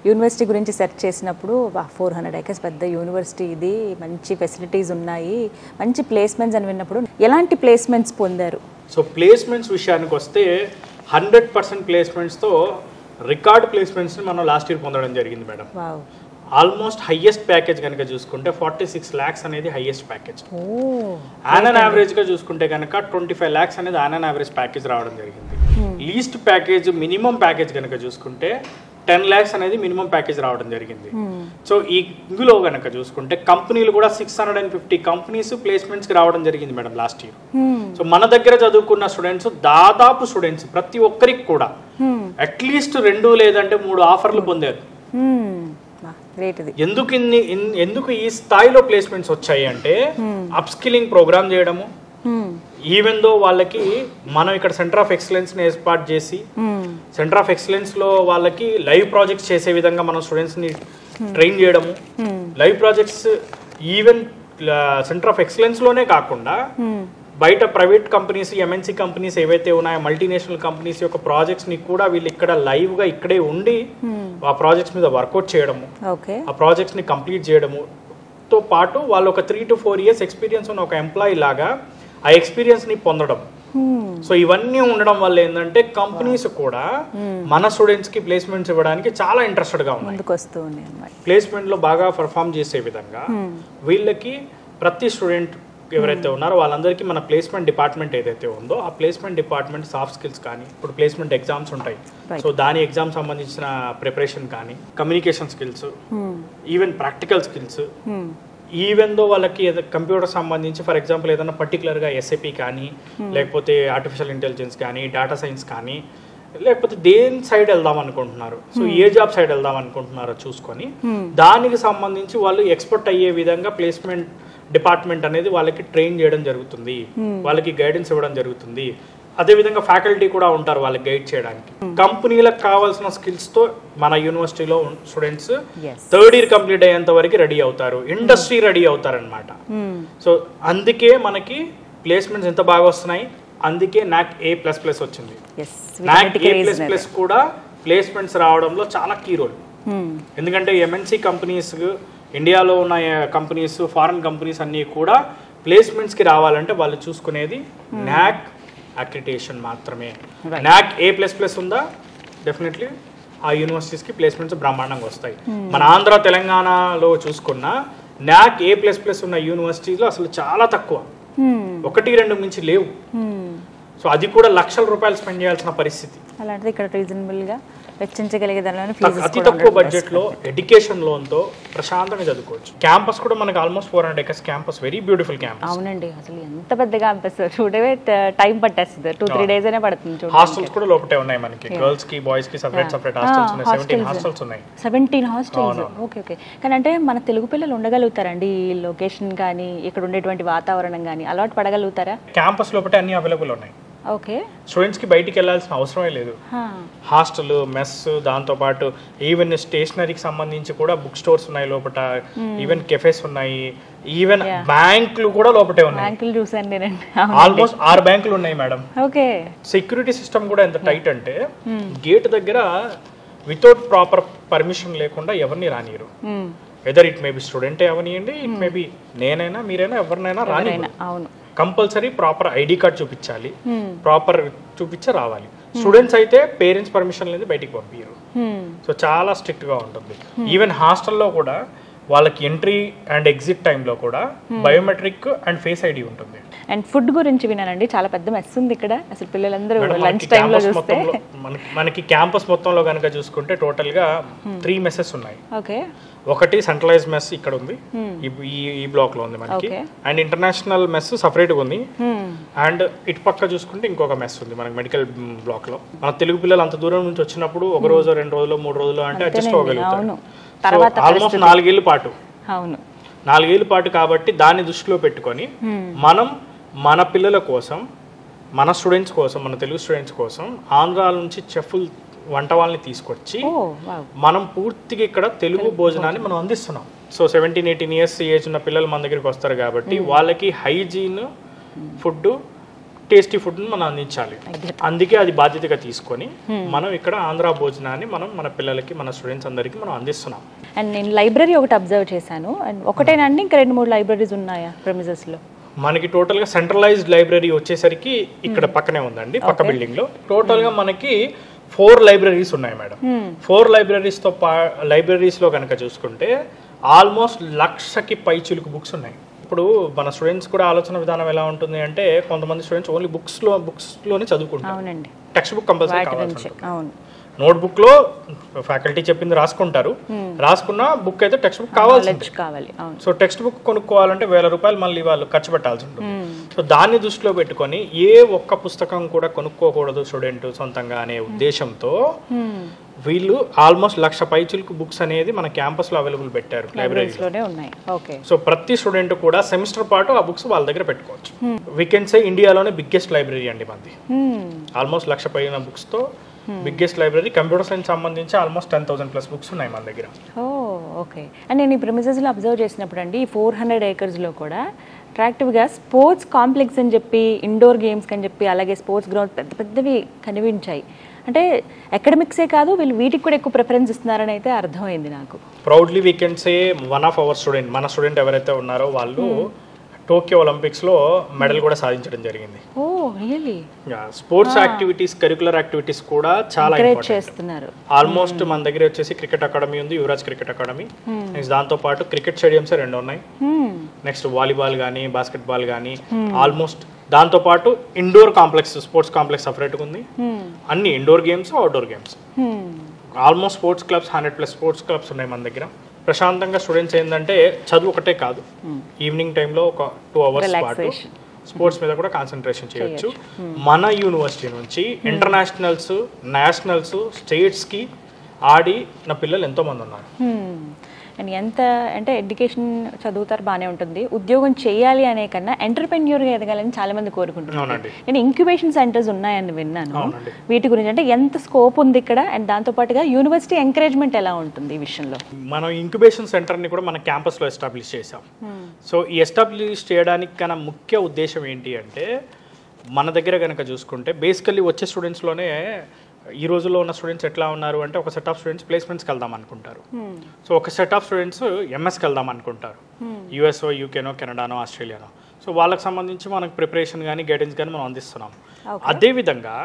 యూనివర్సిటీ గురించి సెర్చ్ చేసినప్పుడు 400 acres పెద్ద యూనివర్సిటీ ఇది, మంచి ఫెసిలిటీస్ ఉన్నాయి, మంచి ప్లేస్మెంట్స్ అని విన్నప్పుడు ఎలాంటి ప్లేస్మెంట్స్ పొందారు? సో ప్లేస్మెంట్స్ విషయానికి వస్తే 100% ప్లేస్మెంట్స్తో రికార్డ్ ప్లేస్మెంట్స్ని మనం లాస్ట్ ఇయర్ పొందడం జరిగింది మేడం. ఆల్మోస్ట్ హైయెస్ట్ ప్యాకేజ్ కనుక చూసుకుంటే 46 lakhs అనేది హైయెస్ట్ ప్యాకేజ్. ఆన్ యావరేజ్గా చూసుకుంటే కనుక 25 lakhs అనేది ఆన్ యావరేజ్ ప్యాకేజ్ రావడం జరిగింది. లీస్ట్ ప్యాకేజ్ మినిమం ప్యాకేజ్ కనుక చూసుకుంటే 10 lakhs అనేది మినిమం ప్యాకేజ్ రావడం జరిగింది. సో ఇందులో కనుక చూసుకుంటే కంపెనీలు కూడా 650 కంపెనీస్ ప్లేస్మెంట్స్కి రావడం జరిగింది మేడం లాస్ట్ ఇయర్. సో మన దగ్గర చదువుకున్న స్టూడెంట్స్ దాదాపు స్టూడెంట్స్ ప్రతి ఒక్కరికి కూడా అట్లీస్ట్ 2 లేదంటే 3 ఆఫర్లు పొందారు. ఎందుకు ఈ స్థాయిలో ప్లేస్మెంట్స్ వచ్చాయి అంటే అప్ స్కిల్లింగ్ ప్రోగ్రామ్ చేయడము, ఈవెన్ దో వాళ్ళకి మనం ఇక్కడ సెంటర్ ఆఫ్ ఎక్సలెన్స్ ని ఏర్పాటు చేసి సెంటర్ ఆఫ్ ఎక్సలెన్స్ లో వాళ్ళకి లైవ్ ప్రాజెక్ట్స్ చేసే విధంగా మనం స్టూడెంట్స్ ని ట్రైన్ చేయడము, live projects even centre of excellence లోనే కాకుండా బయట ప్రైవేట్ కంపెనీస్, ఎంఎన్సీ కంపెనీస్ ఏవైతే ఉన్నాయో, మల్టీనేషనల్ కంపెనీస్ యొక్క ప్రాజెక్ట్స్ ని కూడా వీళ్ళు ఇక్కడ లైవ్ గా ఇక్కడే ఉండి ఆ ప్రాజెక్ట్స్ మీద వర్కౌట్ చేయడము, ఆ ప్రాజెక్ట్స్ ని కంప్లీట్ చేయడము తో పాటు వాళ్ళు ఒక 3 to 4 years ఎక్స్పీరియన్స్ ఉన్న ఒక ఎంప్లాయీ లాగా ఆ ఎక్స్పీరియన్స్ ని పొందడం. సో ఇవన్నీ ఉండడం వల్ల ఏంటంటే కంపెనీస్ కూడా మన స్టూడెంట్స్ కి ప్లేస్మెంట్స్ ఇవ్వడానికి చాలా ఇంట్రెస్టెడ్ గా ఉన్నాయి. ప్లేస్మెంట్ లో బాగా పర్ఫామ్ చేసే విధంగా వీళ్ళకి ప్రతి స్టూడెంట్ ఎవరైతే ఉన్నారో వాళ్ళందరికీ మన ప్లేస్మెంట్ డిపార్ట్మెంట్ ఏదైతే ఉందో ఆ ప్లేస్మెంట్ డిపార్ట్మెంట్ సాఫ్ట్ స్కిల్స్ కానీ, ఇప్పుడు ప్లేస్మెంట్ ఎగ్జామ్స్ ఉంటాయి, సో దాని ఎగ్జామ్ సంబంధించిన ప్రిపరేషన్ కానీ, communication skills, even practical skills, even though వాళ్ళకి కంప్యూటర్ సంబంధించి ఫర్ ఎగ్జాంపుల్ ఏదైనా పర్టికులర్గా ఎస్ఏపి కానీ, లేకపోతే ఆర్టిఫిషియల్ ఇంటెలిజెన్స్ కానీ, డేటా సైన్స్ కానీ, లేకపోతే దేని సైడ్ వెళ్దాం అనుకుంటున్నారు, సో ఏ జాబ్ సైడ్ వెళ్దాం అనుకుంటున్నారో చూసుకొని దానికి సంబంధించి వాళ్ళు ఎక్స్పర్ట్ అయ్యే విధంగా ప్లేస్మెంట్ డిపార్ట్మెంట్ అనేది వాళ్ళకి ట్రైన్ చేయడం జరుగుతుంది, వాళ్ళకి గైడెన్స్ ఇవ్వడం జరుగుతుంది. అదేవిధంగా ఫ్యాకల్టీ కూడా ఉంటారు వాళ్ళకి గైడ్ చేయడానికి. కంపెనీలకు కావాల్సిన స్కిల్స్ తో మన యూనివర్సిటీలో స్టూడెంట్స్ 3rd year కంప్లీట్ అయ్యేంత వరకు రెడీ అవుతారు, ఇండస్ట్రీ రెడీ అవుతారు అనమాట. సో అందుకే మనకి ప్లేస్మెంట్స్ ఎంత బాగా వస్తున్నాయి, అందుకే NAAC A++ వచ్చింది. NAAC A++ కూడా ప్లేస్మెంట్స్ రావడంలో చాలా కీ రోల్. ఎందుకంటే ఎంఎన్సీ కంపెనీస్, ఇండియాలో ఉన్న కంపెనీస్, ఫారెన్ కంపెనీస్ అన్నీ కూడా ప్లేస్మెంట్స్కి రావాలంటే వాళ్ళు చూసుకునేది NAAC అక్రిడిటేషన్ మాత్రమే. NAAC A++ ఉందా, డెఫినెట్లీ ఆ యూనివర్సిటీస్కి ప్లేస్మెంట్స్ బ్రహ్మాండంగా వస్తాయి. మన ఆంధ్ర తెలంగాణలో చూసుకున్న NAAC A++ ఉన్న యూనివర్సిటీలో అసలు చాలా తక్కువ, 1-2 మించి లేవు. సో అది కూడా లక్షల రూపాయలు స్పెండ్ చేయాల్సిన పరిస్థితి. అలాంటిది ఇక్కడ రీజనబుల్గా అతి తక్కువ బడ్జెట్ లో ఎడ్యుకేషన్ లోన్ తో ప్రశాంతంగా చదువుకోవచ్చు. క్యాంపస్ కూడా మనకి almost 400 acres campus, very beautiful campus. అవునండి, అసలు ఎంత పెద్ద క్యాంపస్, చూడవే టైం పట్టేస్తుంది, 2-3 days అయినా పడుతుంది. హాస్టల్స్ కూడా లోపటే ఉన్నాయి మనకి, గర్ల్స్ కి బాయ్స్ కి సెపరేట్ హాస్టల్స్ ఉన్నాయి, 17 హాస్టల్స్ ఉన్నాయి. 17 హాస్టల్స్, ఓకే. కానీ అంటే మన తెలుగు పిల్లలు ఉండగలుగుతారండి ఈ లొకేషన్ కానీ, ఇక్కడ ఉండేటువంటి వాతావరణం కానీ అలవాటు పడగలుగుతారా? క్యాంపస్ లోపటే అన్ని అవైలబుల్ ఉన్నాయి. ఓకే, స్టూడెంట్స్ కి బయటికి వెళ్ళాల్సిన అవసరమే లేదు. హాస్టల్, మెస్, దాంతో పాటు ఈవెన్ స్టేషనరీకి సంబంధించి కూడా బుక్ స్టోర్స్ ఉన్నాయి లోపల, ఈవెన్ కెఫేస్ ఉన్నాయి, ఈవెన్ బ్యాంకులు కూడా లోపటే ఉన్నాయి. బ్యాంకులు చూసాను నేను, ఆల్మోస్ట్ 6 బ్యాంకులు ఉన్నాయి మేడం. ఓకే, సెక్యూరిటీ సిస్టమ్ కూడా ఎంత టైట్ అంటే గేట్ దగ్గర వితౌట్ ప్రాపర్ పర్మిషన్ లేకుండా ఎవరిని రానియరు. వెదర్ ఇట్ మే బి స్టూడెంటే అవనియండి, ఇట్ మే బి నేనైనా మీరైనా ఎవరినైనా రాని. అవును, కంపల్సరీ ప్రాపర్ ఐడి కార్డ్ చూపించాలి, ప్రాపర్ చూపించే రావాలి. స్టూడెంట్స్ అయితే పేరెంట్స్ పర్మిషన్ లేదు బయటికి పంపించరు. సో చాలా స్ట్రిక్ట్ గా ఉంటుంది. ఈవెన్ హాస్టల్లో కూడా వాళ్ళకి ఎంట్రీ అండ్ ఎగ్జిట్ టైంలో కూడా బయోమెట్రిక్ అండ్ ఫేస్ ఐడి ఉంటుంది. అండ్ ఫుడ్ గురించి వినానండి, చాలా పెద్ద మెస్ ఉంది ఇక్కడ. అసలు పిల్లలందరూ లంచ్ టైంలో చూస్తే మనకి క్యాంపస్ మొత్తంలో కనుక చూసుకుంటే టోటల్గా 3 మెస్సెస్ ఉన్నాయి. ఓకే, ఒకటి సెంట్రలైజ్ మెస్ ఇక్కడ ఉంది, ఈ బ్లాక్ లో ఉంది మనకి. అండ్ ఇంటర్నేషనల్ మెస్ సపరేట్గా ఉంది. అండ్ ఇటు పక్క చూసుకుంటే ఇంకొక మెస్ ఉంది మనకి మెడికల్ బ్లాక్ లో. మన తెలుగు పిల్లలు అంత దూరం నుంచి వచ్చినప్పుడు 1 రోజు 2 రోజులు 3 రోజులు అంటే అడ్జస్ట్ అవ్వగలుగుతారు. ఆల్మోస్ట్ 4 ఏళ్ళ పాటు, 4 ఏళ్ళ పాటు కాబట్టి దాన్ని దృష్టిలో పెట్టుకొని మనం మన పిల్లల కోసం, మన స్టూడెంట్స్ కోసం, మన తెలుగు స్టూడెంట్స్ కోసం ఆంధ్రాల నుంచి చెఫ్లు వంట వాళ్ళని తీసుకొచ్చి మనం పూర్తిగా ఇక్కడ తెలుగు భోజనాన్ని మనం అందిస్తున్నాం. సో 17-18 ఇయర్స్ ఏజ్ ఉన్న పిల్లలు మన దగ్గరికి వస్తారు కాబట్టి వాళ్ళకి హైజీన్ ఫుడ్, టేస్టీ ఫుడ్ని మనం అందించాలి. అందుకే అది బాధ్యతగా తీసుకొని మనం ఇక్కడ ఆంధ్ర భోజనాన్ని మనం మన పిల్లలకి, మన స్టూడెంట్స్ అందరికీ మనం అందిస్తున్నాం. అండ్ నేను లైబ్రరీ ఒకటి అబ్జర్వ్ చేశాను. అండ్ ఒకటేనండి, ఇంకా 2-3 లైబ్రరీస్ ఉన్నాయా ప్రెమిసెస్లో? మనకి టోటల్గా సెంట్రలైజ్డ్ లైబ్రరీ వచ్చేసరికి ఇక్కడ పక్కనే ఉందండి, పక్క బిల్డింగ్లో. టోటల్గా మనకి 4 లైబ్రరీస్ ఉన్నాయి మేడం. 4 లైబ్రరీస్లో కనుక చూసుకుంటే ఆల్మోస్ట్ 1,00,000కి పైచిలుకు బుక్స్ ఉన్నాయి. ఇప్పుడు మన స్టూడెంట్స్ కూడా ఆలోచన విధానం ఎలా ఉంటుంది అంటే, కొంతమంది స్టూడెంట్స్ ఓన్లీ బుక్స్లోనే చదువుకుంటారు. టెక్స్ట్ బుక్ కంపల్సరీ కావాలి. నోట్బుక్ లో ఫ్యాకల్టీ చెప్పింది రాసుకుంటారు, రాసుకున్న బుక్ అయితే టెక్స్ట్ బుక్ కావాలి. సో టెక్స్ట్ బుక్ కొనుక్కోవాలంటే 1,000 రూపాయలు మళ్ళీ వాళ్ళు ఖర్చు పెట్టాల్సి ఉంటుంది. సో దాన్ని దృష్టిలో పెట్టుకొని ఏ ఒక్క పుస్తకం కూడా కొనుక్కోకూడదు స్టూడెంట్ సొంతంగా అనే ఉద్దేశంతో వీళ్ళు ఆల్మోస్ట్ 1,00,000 పైచిలకు బుక్స్ అనేది మన క్యాంపస్ లో అవైలబుల్ పెట్టారు, లైబ్రరీలోనే ఉన్నాయి. సో ప్రతి స్టూడెంట్ కూడా సెమిస్టర్ పాటు ఆ బుక్స్ వాళ్ళ దగ్గర పెట్టుకోవచ్చు. వీ కెన్ సే ఇండియాలోనే బిగ్గెస్ట్ లైబ్రరీ అండి మనది. ఆల్మోస్ట్ 1,00,000 పైన బుక్స్ తో బిగ్గెస్ట్ లైబ్రరీ. కంప్యూటర్ సైన్స్ సంబంధించి ఆల్మోస్ట్ 10,000+ బుక్స్ ఉన్నాయి మన దగ్గర. ఓకే. అండ్ నేను ఈ ప్రెమిసెస్లో అబ్జర్వ్ చేసినప్పుడు అండి, ఈ 400 acresలో కూడా అట్రాక్టివ్గా స్పోర్ట్స్ కాంప్లెక్స్ అని చెప్పి, ఇండోర్ గేమ్స్ అని చెప్పి, అలాగే స్పోర్ట్స్ గ్రౌండ్ పెద్ద పెద్దవి కనిపించాయి. అంటే అకాడమిక్సే కాదు, వీళ్ళు వీటికి కూడా ఎక్కువ ప్రిఫరెన్స్ ఇస్తున్నారని అయితే అర్థమైంది నాకు. Proudly we can say one of our student, మన స్టూడెంట్ ఎవరైతే ఉన్నారో వాళ్ళు టోక్యో ఒలింపిక్స్ లో మెడల్ కూడా సాధించడం జరిగింది. స్పోర్ట్స్ యాక్టివిటీస్, కరికులర్ యాక్టివిటీస్ కూడా చాలా చేస్తున్నారు. ఆల్మోస్ట్ మన దగ్గర వచ్చేసి క్రికెట్ అకాడమీ ఉంది, యువరాజ్ క్రికెట్ అకాడమీ. నెక్స్ట్ దాంతో పాటు క్రికెట్ స్టేడియంస్ 2 ఉన్నాయి. నెక్స్ట్ వాలీబాల్ కానీ, బాస్కెట్ బాల్ కానీ, ఆల్మోస్ట్ దాంతో పాటు ఇండోర్ కాంప్లెక్స్, స్పోర్ట్స్ కాంప్లెక్స్ సపరేట్గా ఉంది. అన్ని indoor games, outdoor games. Almost sports clubs 100+ sports clubs ఉన్నాయి మన దగ్గర. ప్రశాంతంగా స్టూడెంట్స్ ఏంటంటే చదువు ఒకటే కాదు, ఈవినింగ్ టైంలో ఒక 2 hours పాటు స్పోర్ట్స్ మీద కూడా కాన్సన్ట్రేషన్ చేయొచ్చు. మన యూనివర్సిటీ నుంచి ఇంటర్నేషనల్స్, నేషనల్స్, స్టేట్స్కి ఆడిన పిల్లలు ఎంతోమంది ఉన్నారు. అండ్ ఎంత అంటే ఎడ్యుకేషన్ చదువుతారు బాగానే ఉంటుంది, ఉద్యోగం చేయాలి అనే కన్నా ఎంటర్‌ప్రెన్యూర్గా ఎదగాలని చాలా మంది కోరుకుంటున్నారు. నేను ఇంక్యుబేషన్ సెంటర్స్ ఉన్నాయని విన్నాను, వీటి గురించి అంటే ఎంత స్కోప్ ఉంది ఇక్కడ, అండ్ దాంతోపాటుగా యూనివర్సిటీ ఎంకరేజ్మెంట్ ఎలా ఉంటుంది ఈ విషయంలో? మనం ఇంక్యుబేషన్ సెంటర్ని కూడా మన క్యాంపస్లో ఎస్టాబ్లిష్ చేసాం. సో ఈ ఎస్టాబ్లిష్ చేయడానికి కన్నా ముఖ్య ఉద్దేశం ఏంటి అంటే, మన దగ్గర కనుక చూసుకుంటే బేసికల్లీ వచ్చే స్టూడెంట్స్లోనే ఈ రోజుల్లో ఉన్న స్టూడెంట్స్ ఎట్లా ఉన్నారు అంటే, ఒక సెట్ ఆఫ్ స్టూడెంట్స్ ప్లేస్మెంట్స్కి వెళ్దాం అనుకుంటారు. సో ఒక సెట్ ఆఫ్ స్టూడెంట్స్ ఎంఎస్కి వెళ్దాం అనుకుంటారు, యూఎస్ఓ, యూకేనో, కెనడానో, ఆస్ట్రేలియానో. సో వాళ్ళకి సంబంధించి మనకు ప్రిపరేషన్ కానీ, గైడెన్స్ కానీ మనం అందిస్తున్నాం. అదేవిధంగా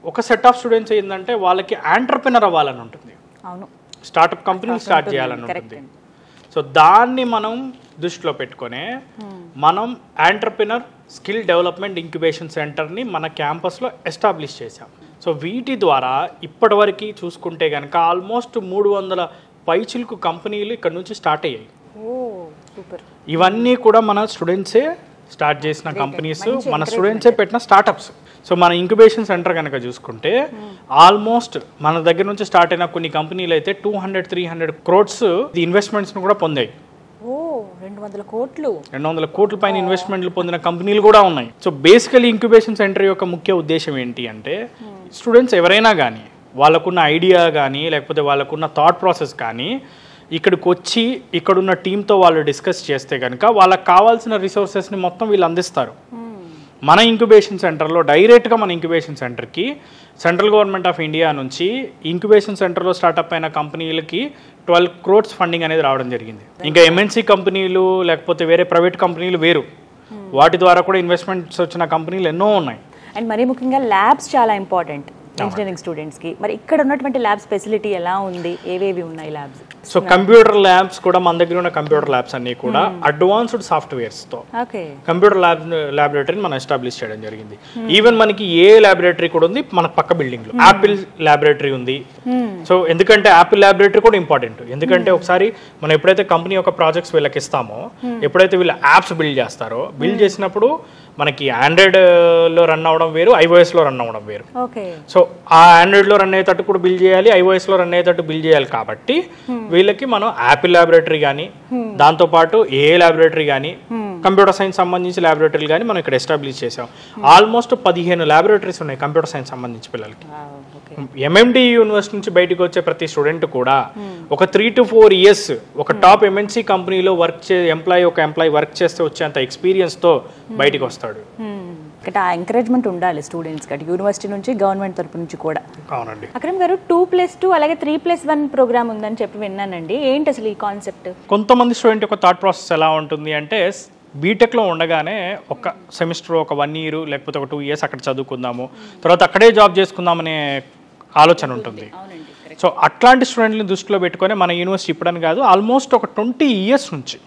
ఒక సెట్ ఆఫ్ స్టూడెంట్స్ ఏంటంటే వాళ్ళకి ఆంటర్‌ప్రెన్యూర్ అవ్వాలని ఉంటుంది, స్టార్టప్ కంపెనీ స్టార్ట్ చేయాలని ఉంటుంది. సో దాన్ని మనం దృష్టిలో పెట్టుకొని మనం ఆంటర్‌ప్రెన్యూర్ స్కిల్ డెవలప్మెంట్ ఇంక్యుబేషన్ సెంటర్ని మన క్యాంపస్లో ఎస్టాబ్లిష్ చేశాం. సో వీటి ద్వారా ఇప్పటివరకు చూసుకుంటే కనుక ఆల్మోస్ట్ 300 పైచిలకు కంపెనీలు ఇక్కడ నుంచి స్టార్ట్ అయ్యాయి. ఇవన్నీ కూడా మన స్టూడెంట్సే స్టార్ట్ చేసిన కంపెనీస్, మన స్టూడెంట్సే పెట్టిన స్టార్టప్స్. సో మన ఇంక్యుబేషన్ సెంటర్ కనుక చూసుకుంటే ఆల్మోస్ట్ మన దగ్గర నుంచి స్టార్ట్ అయిన కొన్ని కంపెనీలు అయితే 200-300 crores ఇన్వెస్ట్మెంట్స్ను కూడా పొందాయి. 200 కోట్ల పైన ఇన్వెస్ట్మెంట్లు పొందిన కంపెనీలు కూడా ఉన్నాయి. సో బేసికలీ ఇంక్యుబేషన్ సెంటర్ యొక్క ముఖ్య ఉద్దేశం ఏంటి అంటే, స్టూడెంట్స్ ఎవరైనా కానీ వాళ్ళకున్న ఐడియా కానీ, లేకపోతే వాళ్ళకున్న థాట్ ప్రాసెస్ కానీ ఇక్కడికి వచ్చి ఇక్కడున్న టీంతో వాళ్ళు డిస్కస్ చేస్తే కనుక వాళ్ళకి కావాల్సిన రిసోర్సెస్ని మొత్తం వీళ్ళు అందిస్తారు. మన ఇంక్యుబేషన్ సెంటర్లో డైరెక్ట్గా మన ఇంక్యుబేషన్ సెంటర్కి సెంట్రల్ గవర్నమెంట్ ఆఫ్ ఇండియా నుంచి ఇంక్యుబేషన్ సెంటర్లో స్టార్ట్అప్ అయిన కంపెనీలకి 12 crores ఫండింగ్ అనేది రావడం జరిగింది. ఇంకా ఎంఎన్సీ కంపెనీలు లేకపోతే వేరే ప్రైవేట్ కంపెనీలు వేరు, వాటి ద్వారా కూడా ఇన్వెస్ట్మెంట్స్ వచ్చిన కంపెనీలు ఎన్నో ఉన్నాయి. అండ్ మరీ ముఖ్యంగా ల్యాబ్స్ చాలా ఇంపార్టెంట్. ఇంజనీరింగ్ స్టూడెంట్స్కి. మరి ఇక్కడ ఉన్నటువంటి ల్యాబ్స్ ఫెసిలిటీ ఎలా ఉంది, ఏవేవి ఉన్నాయి ల్యాబ్స్? సో కంప్యూటర్ ల్యాబ్స్ కూడా మన దగ్గర ఉన్న కంప్యూటర్ ల్యాబ్స్ అన్ని కూడా అడ్వాన్స్డ్ సాఫ్ట్వేర్స్తో కంప్యూటర్ ల్యాబొరేటరీని మనం ఎస్టాబ్లిష్ చేయడం జరిగింది. ఈవెన్ మనకి ఏ ల్యాబొరేటరీ కూడా ఉంది మన పక్క బిల్డింగ్ లో. యాపిల్ ల్యాబొరేటరీ ఉంది. సో ఎందుకంటే యాపిల్ ల్యాబొరేటరీ కూడా ఇంపార్టెంట్. ఎందుకంటే ఒకసారి మనం ఎప్పుడైతే కంపెనీ యొక్క ప్రాజెక్ట్స్ వీళ్ళకి ఇస్తామో, ఎప్పుడైతే వీళ్ళు యాప్స్ బిల్డ్ చేస్తారో, బిల్డ్ చేసినప్పుడు మనకి ఆండ్రాయిడ్ లో రన్ అవడం వేరు, iOS లో రన్ అవడం వేరు. సో ఆ ఆండ్రాయిడ్ లో రన్ అయ్యేటట్టు కూడా బిల్డ్ చేయాలి, iOS లో రన్ అయ్యేటట్టు బిల్డ్ చేయాలి. కాబట్టి వీళ్ళకి మనం యాపిల్ ల్యాబొరేటరీ కానీ, దాంతోపాటు ఏ ల్యాబొరేటరీ కానీ, కంప్యూటర్ సైన్స్ సంబంధించి ల్యాబొరేటరీలు కానీ మనం ఇక్కడ ఎస్టాబ్లిష్ చేసాం. ఆల్మోస్ట్ 15 ల్యాబొరేటరీస్ ఉన్నాయి కంప్యూటర్ సైన్స్ సంబంధించి పిల్లలకి. MMD యూనివర్సిటీ నుంచి బయటకు వచ్చే ప్రతి స్టూడెంట్ కూడా ఒక 3 to 4 years ఒక టాప్ MNC కంపెనీలో ఎంప్లాయీ వర్క్ చేస్తే వచ్చేంత ఎక్స్పీరియన్స్ తో బయటకు వస్తాడు. ఇక్కడ ఎంకరేజ్మెంట్ ఉండాలి స్టూడెంట్స్ కి, యూనివర్సిటీ నుంచి, గవర్నమెంట్ తరపు నుంచి కూడా. అవునండి. అక్రమ్ గారు 2+2 అలాగే 3+1 ప్రోగ్రామ్ ఉందని చెప్పి విన్నానండి. ఏంటి అసలు ఈ కాన్సెప్ట్? కొంతమంది స్టూడెంట్ యొక్క థాట్ ప్రాసెస్ ఎలా ఉంటుంది అంటే, బీటెక్లో ఉండగానే ఒక సెమిస్టర్, ఒక 1 year లేకపోతే ఒక 2 years అక్కడ చదువుకుందాము, తర్వాత అక్కడే జాబ్ చేసుకుందామనే ఆలోచన ఉంటుంది. సో అట్లాంటి స్టూడెంట్ని దృష్టిలో పెట్టుకొని మన యూనివర్సిటీ ఇప్పుడని కాదు, ఆల్మోస్ట్ ఒక 20 years నుంచి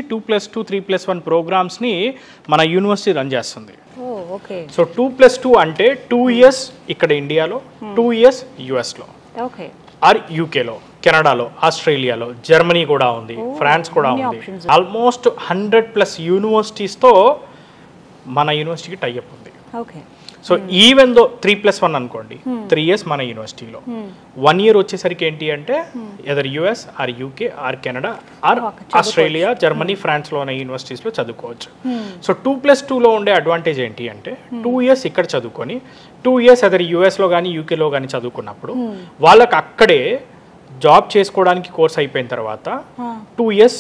2+2, 3+1 ప్రోగ్రామ్స్ని మన యూనివర్సిటీ రన్ చేస్తుంది. సో 2+2 అంటే 2 years ఇక్కడ ఇండియాలో, 2 years యుఎస్లో, ఆర్ యూకేలో, కెనడాలో, ఆస్ట్రేలియాలో, జర్మనీ కూడా ఉంది, ఫ్రాన్స్ కూడా ఉంది. ఆల్మోస్ట్ 100+ యూనివర్సిటీస్తో మన యూనివర్సిటీకి టైఅప్ ఉంది. సో ఈవెన్ దో 3+1 అనుకోండి, 3 years మన యూనివర్సిటీలో, 1 year వచ్చేసరికి ఏంటి అంటే either US or UK or Canada are Australia, Germany, ఫ్రాన్స్లో ఉన్న యూనివర్సిటీస్లో చదువుకోవచ్చు. సో 2+2లో ఉండే అడ్వాంటేజ్ ఏంటి అంటే 2 years ఇక్కడ చదువుకొని 2 years ఎదర్ యుఎస్లో కానీ యూకేలో కానీ చదువుకున్నప్పుడు వాళ్ళకి అక్కడే జాబ్ చేసుకోవడానికి కోర్స్ అయిపోయిన తర్వాత 2 years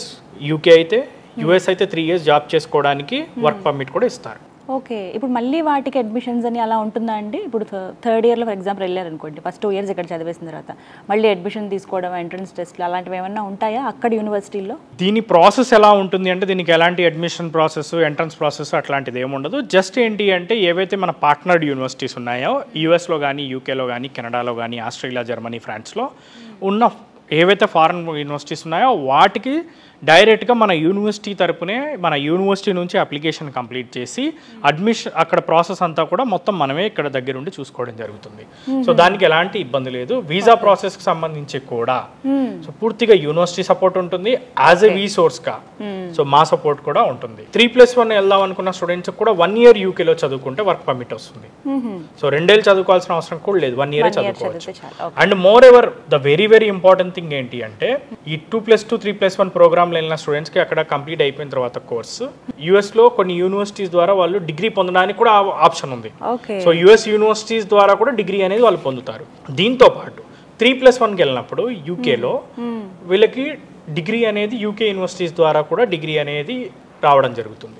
యూకే అయితే, యుఎస్ అయితే 3 years జాబ్ చేసుకోవడానికి వర్క్ పర్మిట్ కూడా ఇస్తారు. ఓకే. ఇప్పుడు మళ్ళీ వాటికి అడ్మిషన్స్ అని అలా ఉంటుందా అండి? ఇప్పుడు 3rd yearలో ఫర్ ఎగ్జాంపుల్ వెళ్ళారనుకోండి, ఫస్ట్ 2 years ఇక్కడ చదివేసిన తర్వాత మళ్ళీ అడ్మిషన్ తీసుకోవడం, ఎంట్రన్స్ టెస్ట్లు అలాంటివి ఏమన్నా ఉంటాయా అక్కడ యూనివర్సిటీలో? దీని ప్రాసెస్ ఎలా ఉంటుంది అంటే, దీనికి ఎలాంటి అడ్మిషన్ ప్రాసెస్, ఎంట్రన్స్ ప్రాసెస్ అట్లాంటిది ఏముండదు. జస్ట్ ఏంటి అంటే ఏవైతే మన పార్ట్నర్డ్ యూనివర్సిటీస్ ఉన్నాయో, యుఎస్లో కానీ, యూకేలో కానీ, కెనడాలో కానీ, ఆస్ట్రేలియా, జర్మనీ, ఫ్రాన్స్లో ఉన్న ఏవైతే ఫారెన్ యూనివర్సిటీస్ ఉన్నాయో వాటికి డైరెక్ట్గా మన యూనివర్సిటీ తరపునే, మన యూనివర్సిటీ నుంచి అప్లికేషన్ కంప్లీట్ చేసి అడ్మిషన్ అక్కడ ప్రాసెస్ అంతా కూడా మొత్తం మనమే ఇక్కడ దగ్గరుండి చూసుకోవడం జరుగుతుంది. సో దానికి ఎలాంటి ఇబ్బంది లేదు. వీసా ప్రాసెస్కి సంబంధించి కూడా సో పూర్తిగా యూనివర్సిటీ సపోర్ట్ ఉంటుంది యాజ్ ఎ రీసోర్స్గా. సో మా సపోర్ట్ కూడా ఉంటుంది. 3+1 వెళ్దాం అనుకున్న స్టూడెంట్స్ కూడా 1 year యూకేలో చదువుకుంటే వర్క్ పర్మిట్ వస్తుంది. సో 2 years చదువుకోవాల్సిన అవసరం కూడా లేదు, 1 year చదువుకోవచ్చు. And more ever the very important thing ఏంటి అంటే, ఈ 2+2, 3+1 ప్రోగ్రామ్ వెళ్ళిన స్టూడెంట్స్కి అక్కడ కంప్లీట్ అయిపోయిన తర్వాత కోర్సు యుఎస్ లో కొన్ని యూనివర్సిటీస్ ద్వారా వాళ్ళు డిగ్రీ పొందడానికి కూడా ఆప్షన్ ఉంది. సో యుఎస్ యూనివర్సిటీస్ ద్వారా కూడా డిగ్రీ అనేది వాళ్ళు పొందుతారు. దీంతో పాటు 3+1కి వెళ్ళినప్పుడు యూకేలో వీళ్ళకి డిగ్రీ అనేది యూకే యూనివర్సిటీస్ ద్వారా కూడా డిగ్రీ అనేది రావడం జరుగుతుంది.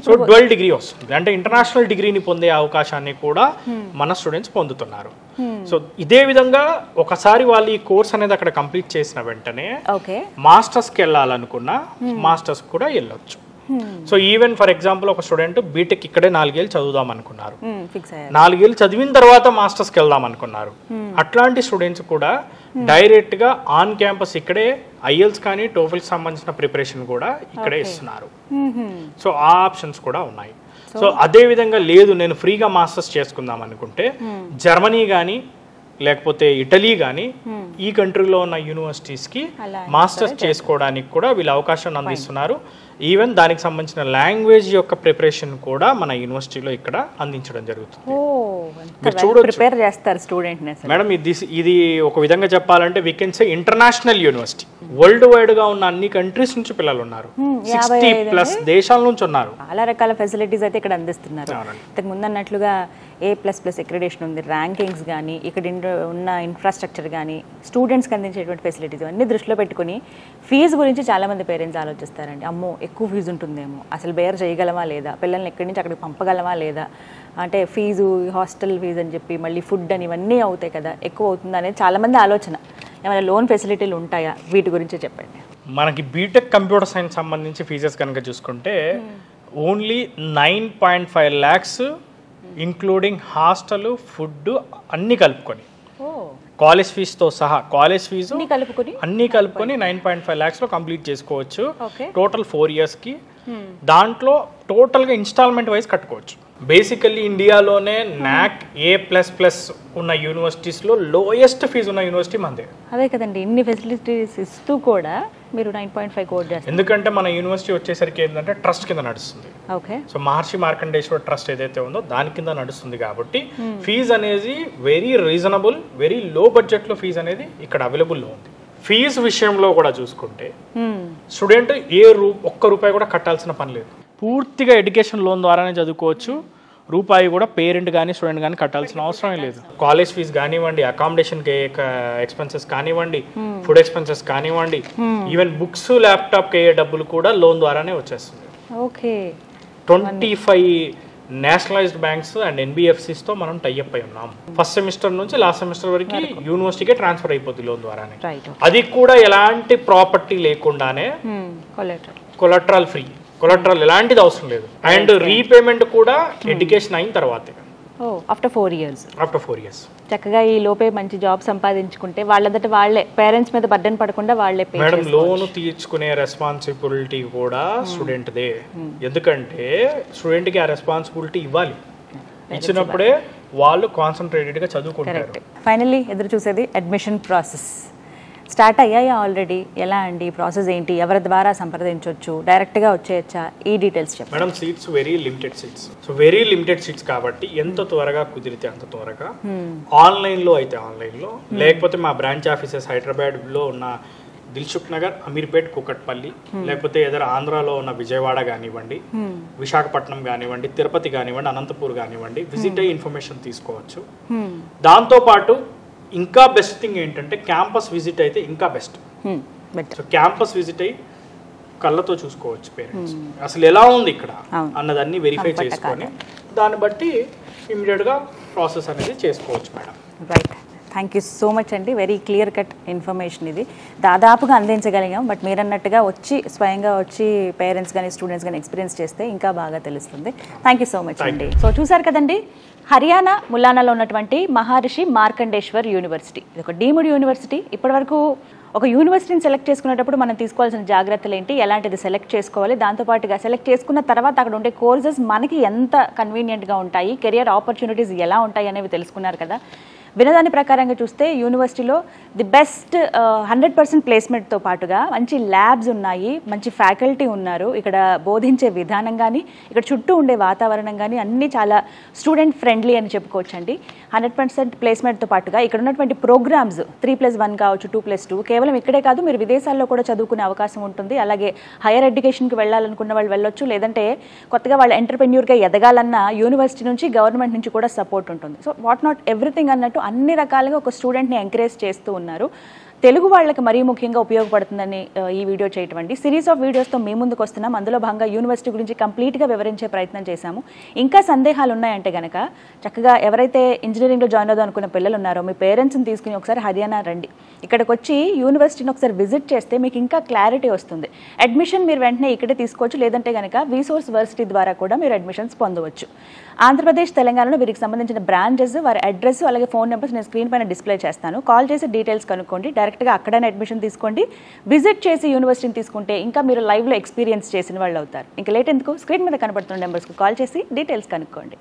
సో డ్యువల్ డిగ్రీ వస్తుంది, అంటే ఇంటర్నేషనల్ డిగ్రీని పొందే అవకాశాన్ని కూడా మన స్టూడెంట్స్ పొందుతున్నారు. సో ఇదే విధంగా ఒకసారి వాళ్ళు ఈ కోర్స్ అనేది అక్కడ కంప్లీట్ చేసిన వెంటనే మాస్టర్స్కి వెళ్ళాలనుకున్నా మాస్టర్స్ కూడా వెళ్ళొచ్చు. సో ఈవెన్ ఫర్ ఎగ్జాంపుల్ ఒక స్టూడెంట్ బీటెక్ ఇక్కడే 4 years చదువుదాం అనుకున్నారు, 4 years చదివిన తర్వాత మాస్టర్స్కి వెళ్దాం అనుకున్నారు, అట్లాంటి స్టూడెంట్స్ కూడా డైరెక్ట్ గా ఆన్ క్యాంపస్ ఇక్కడే ఐఎల్స్ కానీ టోఫెల్ సంబంధించిన ప్రిపరేషన్ కూడా ఇక్కడే ఇస్తున్నారు. సో ఆ ఆప్షన్స్ కూడా ఉన్నాయి. సో అదే విధంగా లేదు నేను ఫ్రీగా మాస్టర్స్ చేసుకుందాం అనుకుంటే జర్మనీ కానీ లేకపోతే ఇటలీ కానీ ఈ కంట్రీలో ఉన్న యూనివర్సిటీస్కి మాస్టర్స్ చేసుకోవడానికి కూడా వీళ్ళు అవకాశం అందిస్తున్నారు. ఈవెన్ దానికి సంబంధించిన లాంగ్వేజ్ యొక్క ప్రిపరేషన్ కూడా మన యూనివర్సిటీలో ఇక్కడ అందించడం జరుగుతుంది. మేడం ఇది ఒక విధంగా చెప్పాలంటే we can say international university. World wide గా ఉన్న అన్ని కంట్రీస్ నుంచి పిల్లలు ఉన్నారు, 60+ దేశాల నుంచి ఉన్నారు. చాలా రకాల ఫెసిలిటీస్ అయితే ఇక్కడ అందిస్తున్నారు. ఇంతకు ముందు అన్నట్లుగా A++ అక్రిడేషన్ ఉంది, ర్యాంకింగ్స్ కానీ, ఇక్కడ ఉన్న ఇన్ఫ్రాస్ట్రక్చర్ కానీ, స్టూడెంట్స్కి అందించేటువంటి ఫెసిలిటీస్ అన్ని దృష్టిలో పెట్టుకుని ఫీజు గురించి చాలామంది పేరెంట్స్ ఆలోచిస్తారండి. అమ్మో ఎక్కువ ఫీజు ఉంటుందేమో, అసలు బేర్ చేయగలమా లేదా, పిల్లల్ని ఎక్కడి నుంచి అక్కడికి పంపగలమా లేదా, అంటే ఫీజు, హాస్టల్ ఫీజు అని చెప్పి మళ్ళీ ఫుడ్ అని ఇవన్నీ అవుతాయి కదా, ఎక్కువ అవుతుంది అనేది చాలామంది ఆలోచన. ఏమైనా లోన్ ఫెసిలిటీలు ఉంటాయా, వీటి గురించి చెప్పండి. మనకి బీటెక్ కంప్యూటర్ సైన్స్ సంబంధించి ఫీజెస్ కనుక చూసుకుంటే only 9.5 lakhs including hostel, food అన్ని కలుపుకొని, కాలేజ్ ఫీజుతో సహా, కాలేజ్ ఫీజు అన్ని కలుపుకొని 9.5 lakhs లో కంప్లీట్ చేసుకోవచ్చు టోటల్ 4 yearsకి. దాంట్లో టోటల్గా ఇన్స్టాల్మెంట్ వైజ్ కట్టుకోవచ్చు. బేసికల్లీ ఇండియాలోనే NAC A++ ఉన్న యూనివర్సిటీస్లో లోయెస్ట్ ఫీజు ఉన్న యూనివర్సిటీ మందే. అదే కదండి, ఇన్ని ఫెసిలిటీస్ ఇస్తూ కూడా మీరు 9.5 కోట్ చేస్తారు. ఎందుకంటే మన యూనివర్సిటీ వచ్చేసరికి ఏంటంటే ట్రస్ట్ కింద నడుస్తుంది. ఓకే. సో మహర్షి మార్కండేశ్వర్ ట్రస్ట్ ఏదైతే ఉందో దాని కింద నడుస్తుంది కాబట్టి ఫీజు అనేది వెరీ రీజనబుల్, వెరీ లో బడ్జెట్లో ఫీజు అనేది ఇక్కడ అవైలబుల్లో ఉంది. ఫీజు విషయంలో కూడా చూసుకుంటే స్టూడెంట్ ఒక్క రూపాయి కూడా కట్టాల్సిన పని లేదు. పూర్తిగా ఎడ్యుకేషన్ లోన్ ద్వారానే చదువుకోవచ్చు. రూపాయి కూడా పేరెంట్ కానీ స్టూడెంట్ కానీ కట్టాల్సిన అవసరమే లేదు. కాలేజ్ ఫీజు కానివ్వండి, అకామిడేషన్ ఎక్స్పెన్సెస్ కానివ్వండి, ఫుడ్ ఎక్స్పెన్సెస్ కానివ్వండి, ఈవెన్ బుక్స్, ల్యాప్టాప్ అయ్యే డబ్బులు కూడా లోన్ ద్వారానే వచ్చేస్తుంది. ఓకే. 25 నేషనలైజ్డ్ బ్యాంక్స్ అండ్ ఎన్బిఎఫ్సిస్తో మనం టైఅప్ అయి ఉన్నాం. ఫస్ట్ సెమిస్టర్ నుంచి లాస్ట్ సెమిస్టర్ వరకు యూనివర్సిటీకే ట్రాన్స్ఫర్ అయిపోతుంది లోన్ ద్వారానే. అది కూడా ఎలాంటి ప్రాపర్టీ లేకుండానే, కొలెటరల్ ఫ్రీ, కొలెటరల్ ఎలాంటిది అవసరం లేదు. అండ్ రీపేమెంట్ కూడా ఎడ్యుకేషన్ అయిన తర్వాతే, ఆఫ్టర్ 4 years. ఆఫ్టర్ 4 years చక్కగా ఈ లోపే మంచి జాబ్ సంపాదించుకుంటే వాళ్ళంతట వాళ్ళే, పేరెంట్స్ మీద బర్డెన్ పడకుండా వాళ్ళే పే మేడం. లోన్ తీర్చుకునే రెస్పాన్సిబిలిటీ కూడా స్టూడెంట్దే. ఎందుకంటే స్టూడెంట్కి ఆ రెస్పాన్సిబిలిటీ ఇవ్వాలి. ఇచ్చినప్పుడే వాళ్ళు కాన్సన్ట్రేటెడ్గా చదువుకుంటారు. ఫైనల్లీ ఎదురు చూసేది అడ్మిషన్ ప్రాసెస్. స్టార్ట్ అయ్యాయా ఆల్రెడీ? ఎలా అండి ప్రాసెస్ ఏంటి? ఎవరి ద్వారా సంప్రదించవచ్చు? డైరెక్ట్గా వచ్చేయచ్చా? ఈ డీటెయిల్స్ చెప్పండి. Madam, seats very limited seats. So very limited seats కాబట్టి ఎంత త్వరగా కుదిరితే అంత త్వరగా ఆన్లైన్లో అయితే ఆన్లైన్లో, లేకపోతే మా బ్రాంచ్ ఆఫీసెస్ హైదరాబాద్లో ఉన్న దిల్సుఖ్ నగర్, అమీర్పేట్, కూకట్పల్లి, లేకపోతే ఏదైనా ఆంధ్రాలో ఉన్న విజయవాడ కానివ్వండి, విశాఖపట్నం కానివ్వండి, తిరుపతి కానివ్వండి, అనంతపూర్ కానివ్వండి, విజిట్ అయ్యి ఇన్ఫర్మేషన్ తీసుకోవచ్చు. దాంతోపాటు ఇంకా బెస్ట్ థింగ్ ఏంటంటే క్యాంపస్ విజిట్ అయితే ఇంకా బెస్ట్. సో క్యాంపస్ విజిట్ అయ్యి కళ్ళతో చూసుకోవచ్చు పేరెంట్స్, అసలు ఎలా ఉంది ఇక్కడ అన్నదాన్ని వెరిఫై చేసుకొని దాన్ని బట్టి ఇమీడియట్గా ప్రాసెస్ అనేది చేసుకోవచ్చు madam. Right. Thank you so much అండి. వెరీ క్లియర్ కట్ ఇన్ఫర్మేషన్ ఇది దాదాపుగా అందించగలిగాం. బట్ మీరు అన్నట్టుగా స్వయంగా వచ్చి పేరెంట్స్ కానీ స్టూడెంట్స్ కానీ ఎక్స్పీరియన్స్ చేస్తే ఇంకా బాగా తెలుస్తుంది. థ్యాంక్ యూ సో మచ్ అండి. సో చూసారు కదండి, హర్యానా ముల్లానాలో ఉన్నటువంటి మహర్షి మార్కండేశ్వర్ యూనివర్సిటీ. ఇది ఒక డీమ్డ్ యూనివర్సిటీ. ఇప్పటివరకు ఒక యూనివర్సిటీని సెలెక్ట్ చేసుకునేటప్పుడు మనం తీసుకోవాల్సిన జాగ్రత్తలు ఏంటి, ఎలాంటిది సెలెక్ట్ చేసుకోవాలి, దాంతోపాటుగా సెలెక్ట్ చేసుకున్న తర్వాత అక్కడ ఉండే కోర్సెస్ మనకి ఎంత కన్వీనియంట్గా ఉంటాయి, కెరియర్ ఆపర్చునిటీస్ ఎలా ఉంటాయి అనేవి తెలుసుకున్నారు కదా. వినదాని ప్రకారంగా చూస్తే యూనివర్సిటీలో ది బెస్ట్ 100% ప్లేస్మెంట్తో పాటుగా మంచి ల్యాబ్స్ ఉన్నాయి, మంచి ఫ్యాకల్టీ ఉన్నారు. ఇక్కడ బోధించే విధానం కానీ, ఇక్కడ చుట్టూ ఉండే వాతావరణం కానీ అన్నీ చాలా స్టూడెంట్ ఫ్రెండ్లీ అని చెప్పుకోవచ్చండి. 100% ప్లేస్మెంట్తో పాటుగా ఇక్కడ ఉన్నటువంటి ప్రోగ్రామ్స్ 3+1 కావచ్చు, 2+2, కేవలం ఇక్కడే కాదు మీరు విదేశాల్లో కూడా చదువుకునే అవకాశం ఉంటుంది. అలాగే హైయర్ ఎడ్యుకేషన్కి వెళ్ళాలనుకున్న వాళ్ళు వెళ్ళొచ్చు, లేదంటే కొత్తగా వాళ్ళ ఎంటర్ప్రెన్యూర్గా ఎదగాలన్న యూనివర్సిటీ నుంచి, గవర్నమెంట్ నుంచి కూడా సపోర్ట్ ఉంటుంది. సో వాట్ నాట్ ఎవ్రీథింగ్ అన్నట్టు అన్ని రకాలుగా ఒక స్టూడెంట్ని ఎంకరేజ్ చేస్తూ ఉన్నారు. తెలుగు వాళ్ళకి మరీ ముఖ్యంగా ఉపయోగపడుతుందని ఈ వీడియో చేయటం అండి. సిరీస్ ఆఫ్ వీడియోస్తో మీ ముందుకు వస్తున్నాం. అందులో భాగంగా యూనివర్సిటీ గురించి కంప్లీట్గా వివరించే ప్రయత్నం చేశాము. ఇంకా సందేహాలు ఉన్నాయంటే కనుక చక్కగా ఎవరైతే ఇంజనీరింగ్లో జాయిన్ అవుదాం అనుకున్న పిల్లలు ఉన్నారో మీ పేరెంట్స్ని తీసుకుని ఒకసారి హర్యానా రండి. ఇక్కడికి వచ్చి యూనివర్సిటీని ఒకసారి విజిట్ చేస్తే మీకు ఇంకా క్లారిటీ వస్తుంది. అడ్మిషన్ మీరు వెంటనే ఇక్కడే తీసుకోవచ్చు, లేదంటే కనుక విసోర్స్ వర్సిటీ ద్వారా కూడా మీరు అడ్మిషన్స్ పొందవచ్చు. ఆంధ్రప్రదేశ్, తెలంగాణలో వీరికి సంబంధించిన బ్రాంచెస్, వారి అడ్రస్, అలాగే ఫోన్ నెంబర్స్ నేను స్క్రీన్ పైన డిస్ప్లే చేస్తాను. కాల్ చేసి డీటెయిల్స్ కనుక్కోండి. డైరెక్ట్గా అక్కడనే అడ్మిషన్ తీసుకోండి. విజిట్ చేసి యూనివర్సిటీని తీసుకుంటే ఇంకా మీరు లైవ్లో ఎక్స్పీరియన్స్ చేసిన వాళ్ళు అవుతారు. ఇంకా లేట్ ఎందుకు, స్క్రీన్ మీద కనబడుతున్న నెంబర్స్కి కాల్ చేసి డీటెయిల్స్ కనుక్కోండి.